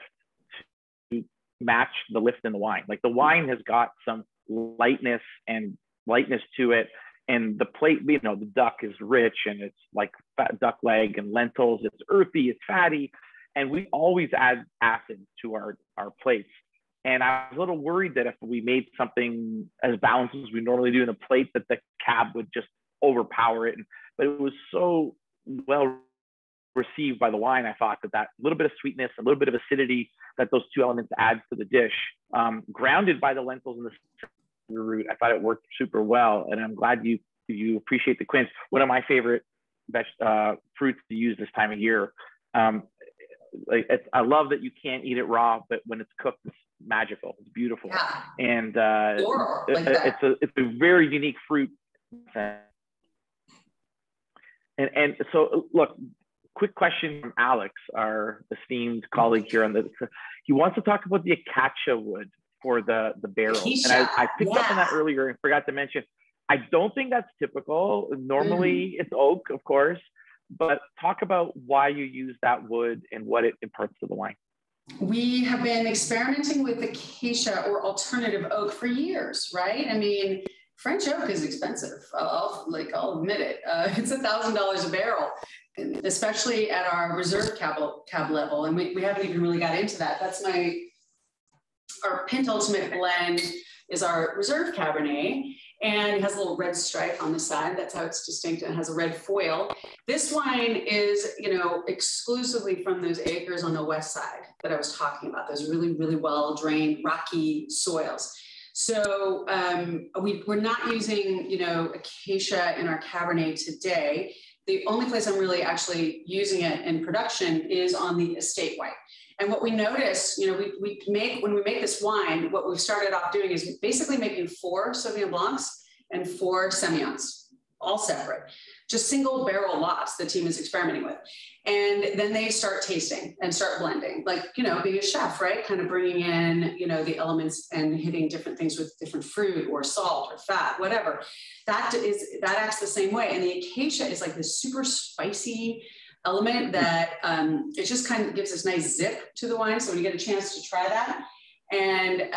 to match the lift in the wine. Like the wine has got some lightness to it. And the plate, the duck is rich and it's like fat duck leg and lentils. It's earthy, it's fatty. And we always add acid to our plates. And I was a little worried that if we made something as balanced as we normally do in a plate, that the cab would just overpower it. But it was so well received by the wine. I thought that little bit of sweetness, a little bit of acidity that those two elements add to the dish, grounded by the lentils and the root, I thought it worked super well. And I'm glad you appreciate the quince. One of my favorite fruits to use this time of year. I love that you can't eat it raw, but when it's cooked, it's magical. It's beautiful. Yeah. And it's a very unique fruit. And so look, quick question from Alex, our esteemed colleague here on the. He wants to talk about the acacia wood for the barrel, and I picked up on that earlier and forgot to mention. I don't think that's typical. Normally, it's oak, of course, but talk about why you use that wood and what it imparts to the wine. We have been experimenting with acacia or alternative oak for years, right? I mean, French oak is expensive. I'll admit it. It's $1,000 a barrel, especially at our reserve cab level. And we haven't even really got into that. That's our penultimate blend is our reserve Cabernet. And it has a little red stripe on the side. That's how it's distinct, and it has a red foil. This wine is, exclusively from those acres on the west side that I was talking about, those really, really well-drained, rocky soils. So we're not using, acacia in our Cabernet today. The only place I'm really actually using it in production is on the estate white. And what we notice, when we make this wine, what we've started off doing is basically making 4 Sauvignon Blancs and 4 Semillons, all separate, just single barrel lots the team is experimenting with. And then they start tasting and start blending, like, being a chef, right? Kind of bringing in, the elements and hitting different things with different fruit or salt or fat, whatever. That acts the same way. And the acacia is like this super spicy element that it just kind of gives this nice zip to the wine. So when you get a chance to try that, and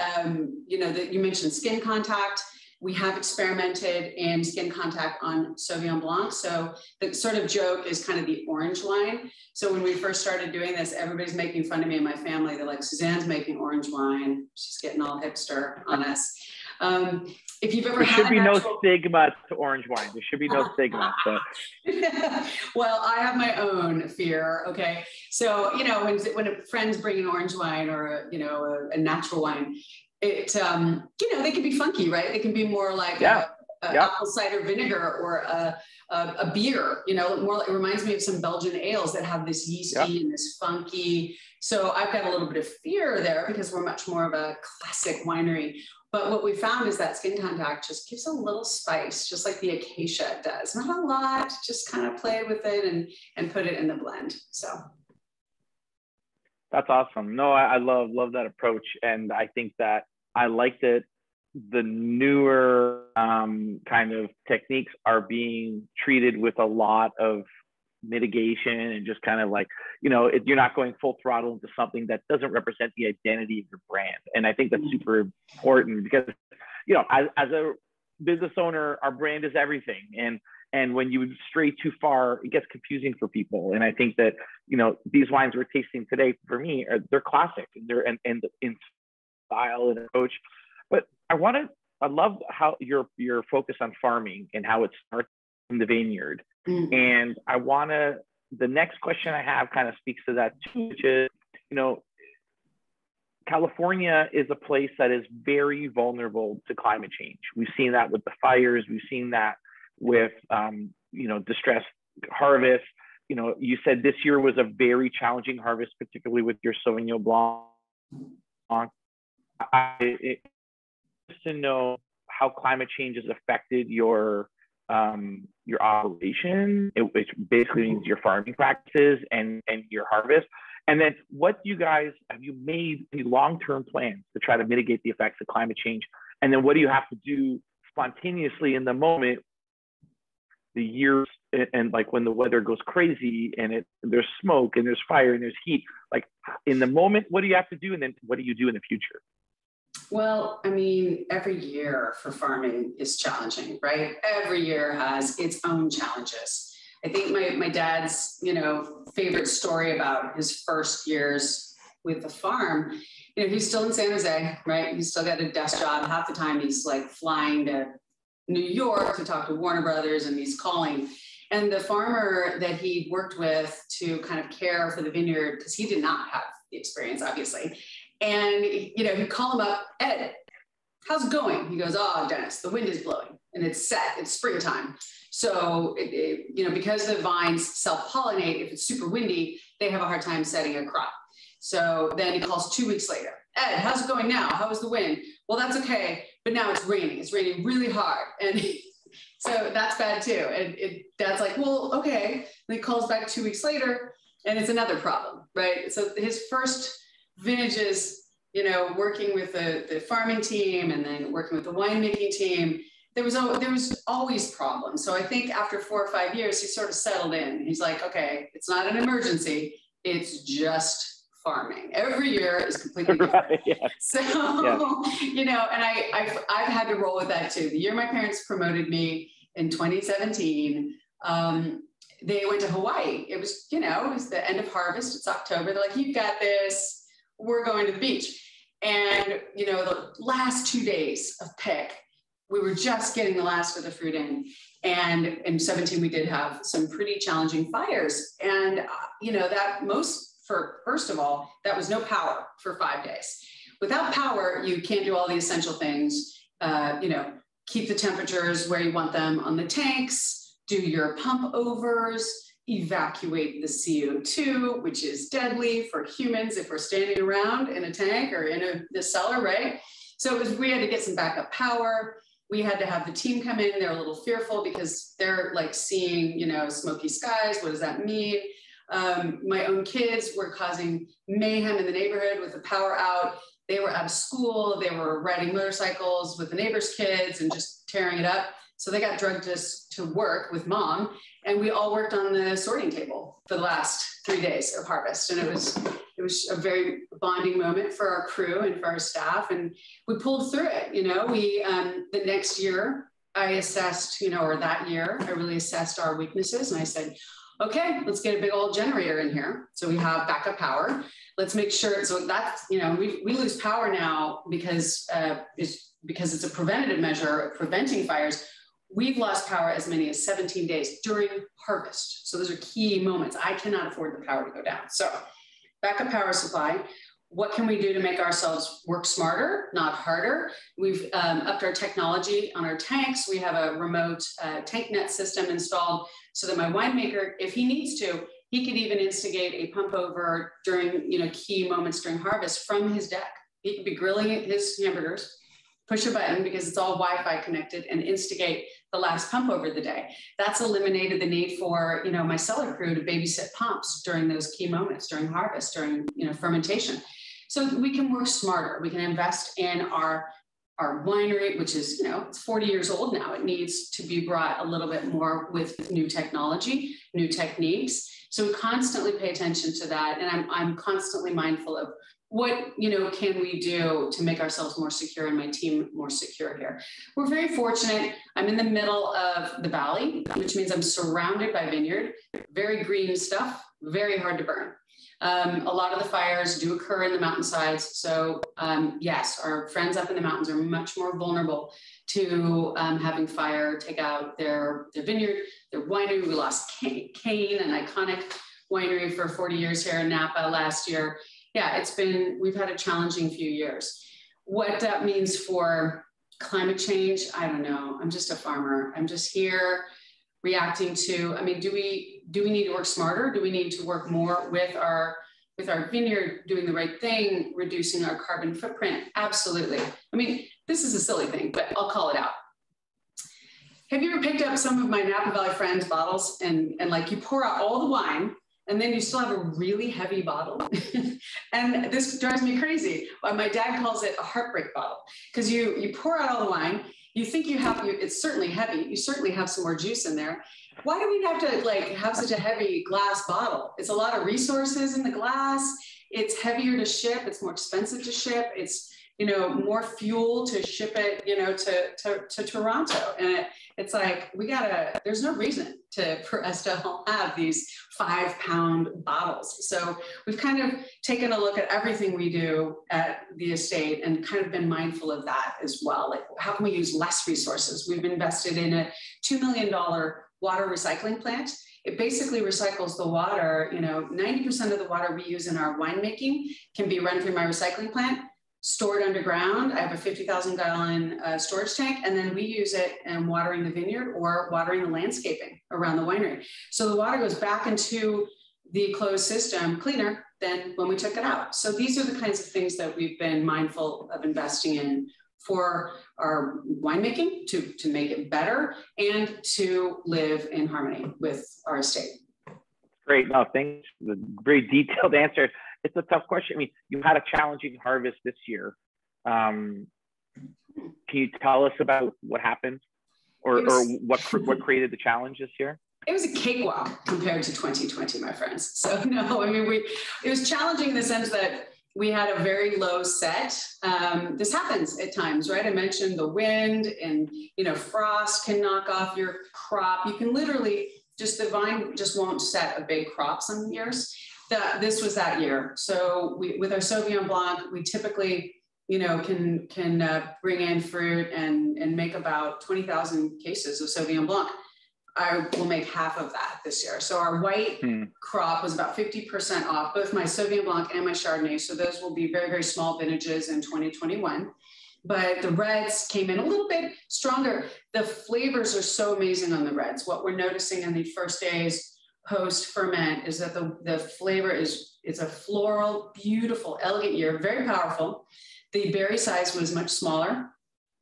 you mentioned skin contact, we have experimented in skin contact on Sauvignon Blanc. So the sort of joke is kind of the orange wine. So when we first started doing this, everybody's making fun of me and my family. They're like, Suzanne's making orange wine. She's getting all hipster on us. If you've ever there should be no stigma to orange wine. There should be no stigma. So. Well, I have my own fear. Okay, so when a friend's bringing orange wine or a natural wine, it they can be funky, right? They can be more like apple cider vinegar or a beer. More like, it reminds me of some Belgian ales that have this yeasty and this funky. So I've got a little bit of fear there because we're much more of a classic winery. But what we found is that skin contact just gives a little spice, just like the acacia does. Not a lot, just kind of play with it and put it in the blend. So that's awesome. No, I love that approach. And I think that I like that the newer kind of techniques are being treated with a lot of mitigation and just kind of like, you're not going full throttle into something that doesn't represent the identity of your brand. And I think that's super important because, as a business owner, our brand is everything. And when you stray too far, it gets confusing for people. And I think that, these wines we're tasting today, for me, they're classic and they're in style and approach. But I love how your focus on farming and how it starts in the vineyard. And the next question I have kind of speaks to that too, which is, California is a place that is very vulnerable to climate change. We've seen that with the fires. We've seen that with, distressed harvest. You said this year was a very challenging harvest, particularly with your Sauvignon Blanc. Just to know how climate change has affected your operation, which basically means your farming practices and your harvest. And then have you made any long-term plans to try to mitigate the effects of climate change? And then what do you have to do spontaneously in the moment, the years, and like when the weather goes crazy and there's smoke and there's fire and there's heat, like in the moment, what do you have to do? And then what do you do in the future? Well, I mean, every year for farming is challenging, right? Every year has its own challenges. I think my dad's, favorite story about his first years with the farm, he's still in San Jose, right? He's still got a desk job. Half the time he's like flying to New York to talk to Warner Brothers, and he's calling. And the farmer that he worked with to kind of care for the vineyard, because he did not have the experience, obviously. And, he'd call him up, Ed, how's it going? He goes, oh, Dennis, the wind is blowing and it's set, it's springtime. So, because the vines self-pollinate, if it's super windy, they have a hard time setting a crop. So then he calls 2 weeks later, Ed, how's it going now? How is the wind? Well, that's okay, but now it's raining. It's raining really hard. And So that's bad too. And Dad's like, well, okay. And he calls back 2 weeks later and it's another problem, right? So his first vintages, you know, working with the farming team and then working with the winemaking team, there was always problems. So I think after 4 or 5 years, he sort of settled in. He's like, okay, it's not an emergency. It's just farming. Every year is completely different. Right, yeah. So, Yeah. you know, and I've had to roll with that too. The year my parents promoted me in 2017, they went to Hawaii. It was, you know, it was the end of harvest. It's October. They're like, you've got this. We're going to the beach. And, you know, the last 2 days of pick, we were just getting the last of the fruit in. And in 17, we did have some pretty challenging fires. And, you know, first of all, that was no power for 5 days. Without power, you can't do all the essential things, you know, keep the temperatures where you want them on the tanks, do your pump overs, evacuate the CO2, which is deadly for humans if we're standing around in a tank or in the cellar, right? So we had to get some backup power. We had to have the team come in. They're a little fearful because they're like seeing, you know, smoky skies. What does that mean? My own kids were causing mayhem in the neighborhood with the power out. They were out of school. They were riding motorcycles with the neighbors' kids and just tearing it up. So they got drugged to work with Mom. And we all worked on the sorting table for the last 3 days of harvest. And it was a very bonding moment for our crew and for our staff. And we pulled through it. You know, the next year I assessed, you know, or that year, I really assessed our weaknesses. And I said, okay, let's get a big old generator in here. So we have backup power. Let's make sure. So that's, you know, we lose power now because it's a preventative measure of preventing fires. We've lost power as many as 17 days during harvest. So those are key moments. I cannot afford the power to go down. So backup power supply. What can we do to make ourselves work smarter, not harder? We've upped our technology on our tanks. We have a remote tank net system installed so that my winemaker, if he needs to, he could even instigate a pump over during, you know, key moments during harvest from his deck. He could be grilling his hamburgers, push a button because it's all Wi-Fi connected and instigate the last pump over the day. That's eliminated the need for, you know, my cellar crew to babysit pumps during those key moments, during harvest, during, you know, fermentation. So we can work smarter. We can invest in our winery, which is, you know, it's 40 years old now. It needs to be brought a little bit more with new technology, new techniques. So we constantly pay attention to that. And I'm constantly mindful of what, you know, can we do to make ourselves more secure and my team more secure here. We're very fortunate. I'm in the middle of the valley, which means I'm surrounded by vineyard, very green stuff, very hard to burn. A lot of the fires do occur in the mountainsides. So yes, our friends up in the mountains are much more vulnerable to having fire take out their vineyard, their winery. We lost Kane, an iconic winery for 40 years here in Napa last year. Yeah, we've had a challenging few years. What that means for climate change, I don't know. I'm just a farmer. I'm just here reacting to, I mean, do we need to work smarter? Do we need to work more with our vineyard, doing the right thing, reducing our carbon footprint? Absolutely. I mean, this is a silly thing, but I'll call it out. Have you ever picked up some of my Napa Valley Friends bottles and like you pour out all the wine and then you still have a really heavy bottle? And this drives me crazy. My dad calls it a heartbreak bottle because you pour out all the wine, you think it's certainly heavy. You certainly have some more juice in there. Why do we have to like have such a heavy glass bottle? It's a lot of resources in the glass. It's heavier to ship. It's more expensive to ship. It's, you know, more fuel to ship it, you know, to Toronto. And it's like, there's no reason for us to have these 5-pound bottles. So we've kind of taken a look at everything we do at the estate and kind of been mindful of that as well. Like, how can we use less resources? We've invested in a $2 million water recycling plant. It basically recycles the water. You know, 90% of the water we use in our winemaking can be run through my recycling plant, stored underground. I have a 50,000 gallon storage tank, and then we use it in watering the vineyard or watering the landscaping around the winery. So the water goes back into the closed system cleaner than when we took it out. So these are the kinds of things that we've been mindful of investing in for our winemaking, to make it better, and to live in harmony with our estate. Great. No, thanks for the very detailed answer. It's a tough question. I mean, you had a challenging harvest this year. Can you tell us about what happened, or what created the challenge this year? It was a cakewalk compared to 2020, my friends. So no, I mean, it was challenging in the sense that we had a very low set. This happens at times, right? I mentioned the wind and, frost can knock off your crop. You can literally the vine just won't set a big crop some years. This was that year. So with our Sauvignon Blanc, we typically, can bring in fruit and make about 20,000 cases of Sauvignon Blanc. I will make half of that this year. So our white crop was about 50% off, both my Sauvignon Blanc and my Chardonnay. So those will be very, very small vintages in 2021. But the reds came in a little bit stronger. The flavors are so amazing on the reds. What we're noticing in the first days post ferment is that the flavor it's a floral, beautiful, elegant year, very powerful. The berry size was much smaller.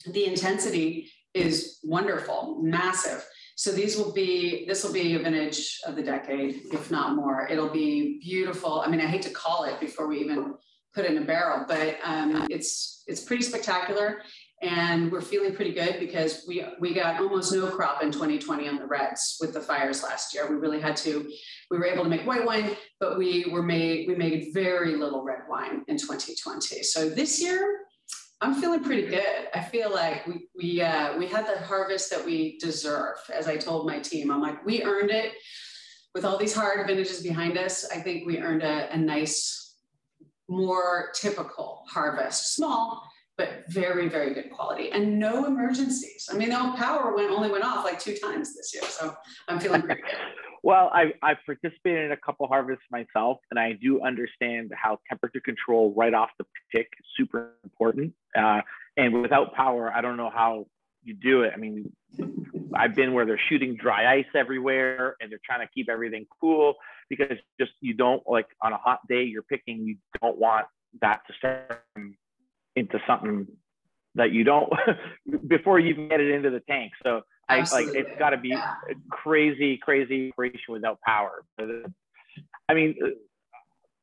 The intensity is wonderful, massive. So this will be a vintage of the decade, if not more. It'll be beautiful. I mean, I hate to call it before we even put it in a barrel, but it's pretty spectacular. And we're feeling pretty good because we got almost no crop in 2020 on the reds with the fires last year. We were able to make white wine, but we made very little red wine in 2020. So this year, I'm feeling pretty good. I feel like we had the harvest that we deserve. As I told my team, I'm like, we earned it with all these hard vintages behind us. I think we earned a nice, more typical harvest. Small, but very, very good quality and no emergencies. I mean, the power only went off like 2 times this year. So I'm feeling pretty good. Well, I've participated in a couple harvests myself, and I do understand how temperature control right off the pick is super important. And without power, I don't know how you do it. I mean, I've been where they're shooting dry ice everywhere and they're trying to keep everything cool because you don't, like on a hot day you're picking, you don't want that to turn into something that you don't before you can get it into the tank. So it's got to be a crazy operation without power. I mean,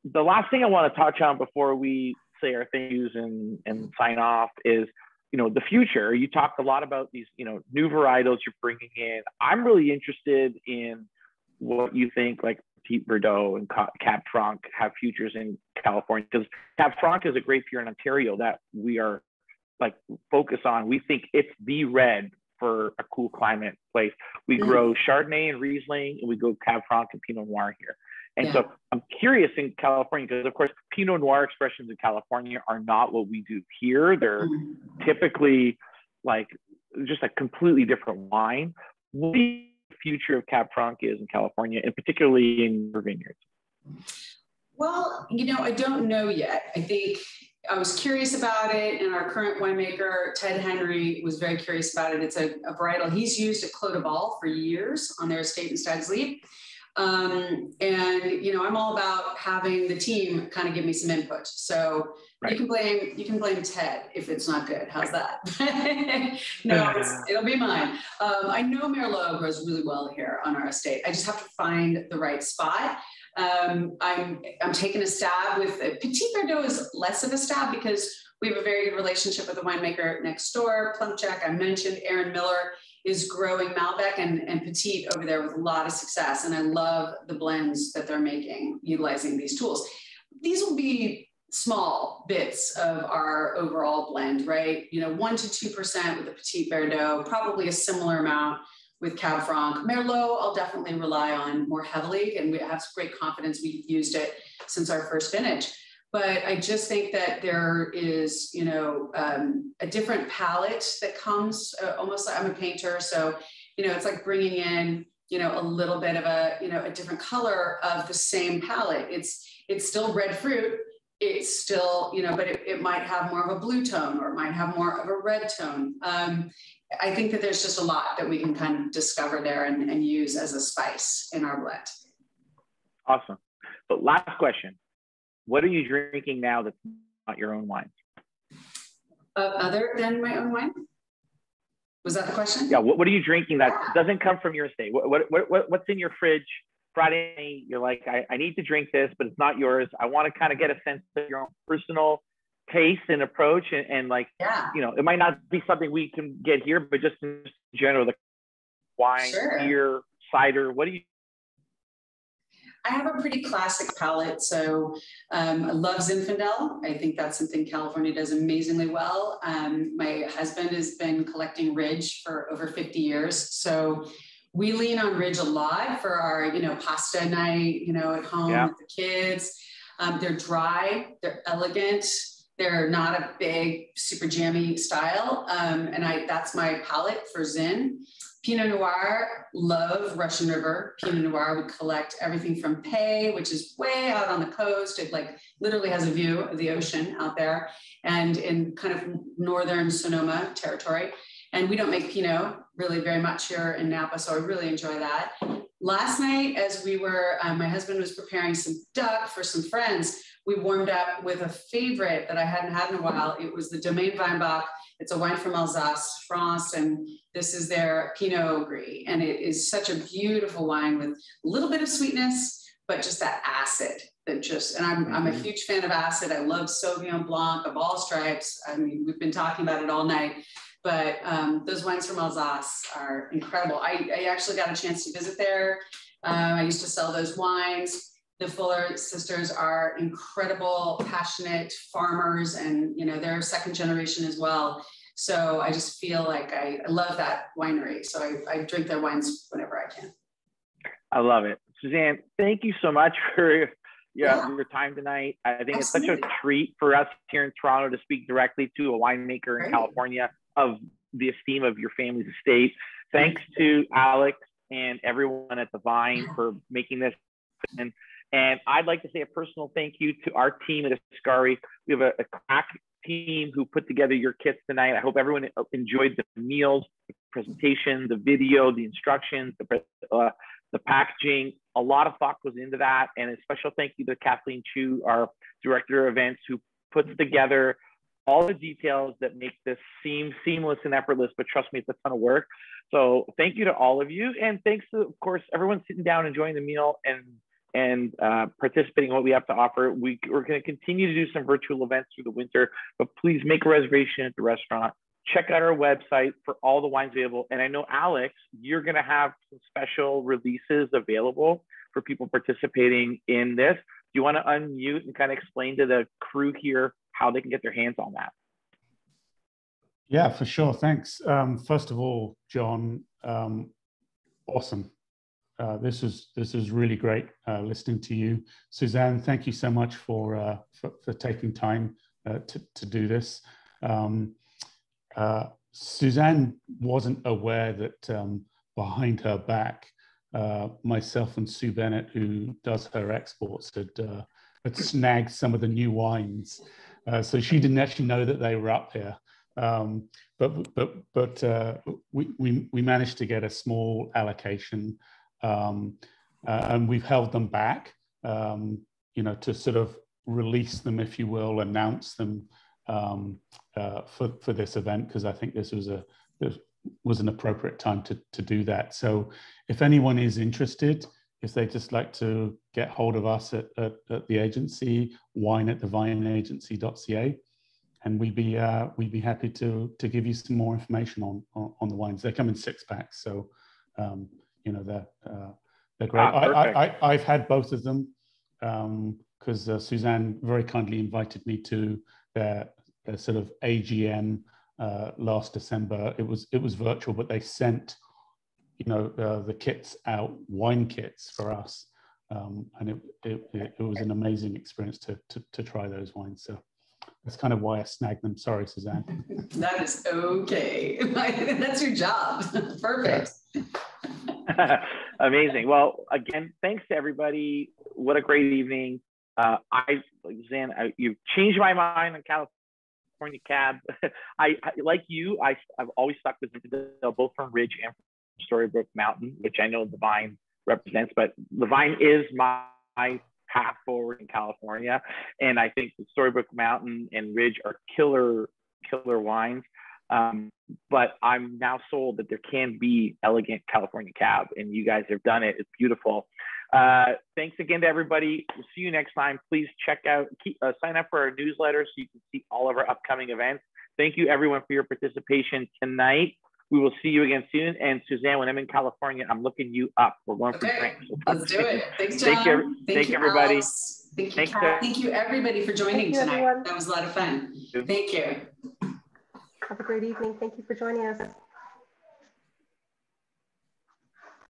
the last thing I want to touch on before we say our thank yous and sign off is, the future. You talked a lot about these, new varietals you're bringing in. I'm really interested in what you think, like Petit Verdot and Cab Franc have futures in California, because Cab Franc is a grape here in Ontario that we are focused on. We think it's the red for a cool climate place. We grow Chardonnay and Riesling, and we go Cab Franc and Pinot Noir here. And so I'm curious in California, because of course, Pinot Noir expressions in California are not what we do here. They're typically just a completely different wine. What do you think the future of Cab Franc is in California, and particularly in your vineyards? Well, I don't know yet. I think I was curious about it, and our current winemaker, Ted Henry, was very curious about it. It's a varietal he's used at Clos de Bal for years on their estate in Stag's Leap. And, I'm all about having the team kind of give me some input. So you can blame Ted if it's not good. How's that? No, it'll be mine. I know Merlot grows really well here on our estate. I just have to find the right spot. I'm taking a stab with Petit Verdot is less of a stab because we have a very good relationship with the winemaker next door, Plumcheck. I mentioned Aaron Miller is growing Malbec and Petit over there with a lot of success. And I love the blends that they're making utilizing these tools. These will be small bits of our overall blend, right? 1 to 2% with the Petit Verdot, probably a similar amount with Cab Franc. Merlot, I'll definitely rely on more heavily, and we have great confidence. We've used it since our first vintage. But I just think that there is, a different palette that comes almost like I'm a painter. So, it's like bringing in, a little bit of a different color of the same palette. It's still red fruit. It's still, but it might have more of a blue tone, or it might have more of a red tone. I think that there's just a lot that we can kind of discover there and use as a spice in our blend. Awesome. But last question. What are you drinking now that's not your own wine? Other than my own wine? Was that the question? Yeah. What are you drinking that doesn't come from your estate? What's in your fridge? Friday night, you're like, I need to drink this, but it's not yours. I want to kind of get a sense of your own personal taste and approach, and like, you know, it might not be something we can get here, but just in general, the wine, beer, cider. What do you? I have a pretty classic palate, so I love Zinfandel. I think that's something California does amazingly well. My husband has been collecting Ridge for over 50 years, so we lean on Ridge a lot for our, you know, pasta night, you know, at home with the kids. They're dry, they're elegant, they're not a big, super jammy style, and that's my palate for Zin. Pinot Noir, love Russian River. Pinot Noir would collect everything from Pei, which is way out on the coast. It like literally has a view of the ocean out there, and in kind of northern Sonoma territory. And we don't make Pinot really very much here in Napa, so I really enjoy that. Last night, as we were, my husband was preparing some duck for some friends, we warmed up with a favorite that I hadn't had in a while. It was the Domaine Weinbach. It's a wine from Alsace, France, and this is their Pinot Gris. And it is such a beautiful wine with a little bit of sweetness, but just that acid that just, and I'm a huge fan of acid. I love Sauvignon Blanc of all stripes. I mean, we've been talking about it all night. But those wines from Alsace are incredible. I actually got a chance to visit there. I used to sell those wines. The Fuller sisters are incredible, passionate farmers, and you know they're second generation as well. So I just feel like I love that winery. So I drink their wines whenever I can. I love it. Suzanne, thank you so much for your time tonight. I think it's such a treat for us here in Toronto to speak directly to a winemaker in California of the esteem of your family's estate. Thanks to Alex and everyone at the Vine for making this happen. And I'd like to say a personal thank you to our team at Ascari. We have a crack team who put together your kits tonight. I hope everyone enjoyed the meals, the presentation, the video, the instructions, the packaging. A lot of thought goes into that. And a special thank you to Kathleen Chu, our director of events, who puts together all the details that make this seem seamless and effortless, but trust me, it's a ton of work. So thank you to all of you. And thanks to, of course, everyone sitting down, enjoying the meal and participating in what we have to offer. We're going to continue to do some virtual events through the winter, but please make a reservation at the restaurant. Check out our website for all the wines available. And I know, Alex, you're going to have some special releases available for people participating in this. Do you want to unmute and kind of explain to the crew here how they can get their hands on that? Yeah, for sure. Thanks. First of all, John, awesome. This is really great listening to you. Suzanne, thank you so much for taking time to do this. Suzanne wasn't aware that behind her back, myself and Sue Bennett, who does her exports, had snagged some of the new wines. So she didn't actually know that they were up here. But we managed to get a small allocation, and we've held them back, you know, to sort of release them, if you will, announce them for this event, because I think this was an appropriate time to do that. So if anyone is interested, if they just like to get hold of us at the agency, wine@thevineagency.ca, and we'd be happy to give you some more information on the wines. They come in 6-packs, so you know they're great. I've had both of them because Suzanne very kindly invited me to their sort of AGM last December. It was virtual, but they sent, you know, the kits out, wine kits for us, and it was an amazing experience to try those wines. So that's kind of why I snagged them. Sorry, Suzanne. That is okay. That's your job. Perfect. Amazing. Well, again, thanks to everybody. What a great evening. Suzanne, you've changed my mind on California Cab. I like you. I've always stuck with both from Ridge and from Storybook Mountain, which I know the Vine represents, but the Vine is my path forward in California. And I think the Storybook Mountain and Ridge are killer killer wines. But I'm now sold that there can be elegant California Cab, and you guys have done it. It's beautiful. Thanks again to everybody. We'll see you next time. Please check out, sign up for our newsletter so you can see all of our upcoming events. Thank you everyone for your participation tonight. We will see you again soon. And Suzanne, when I'm in California, I'm looking you up. We're going for drinks. Let's do it. Thanks, John. Thank you, everybody. Alex. Thank you, Kat. Thank you, everybody, for joining tonight. Everyone. That was a lot of fun. Thank you. Have a great evening. Thank you for joining us.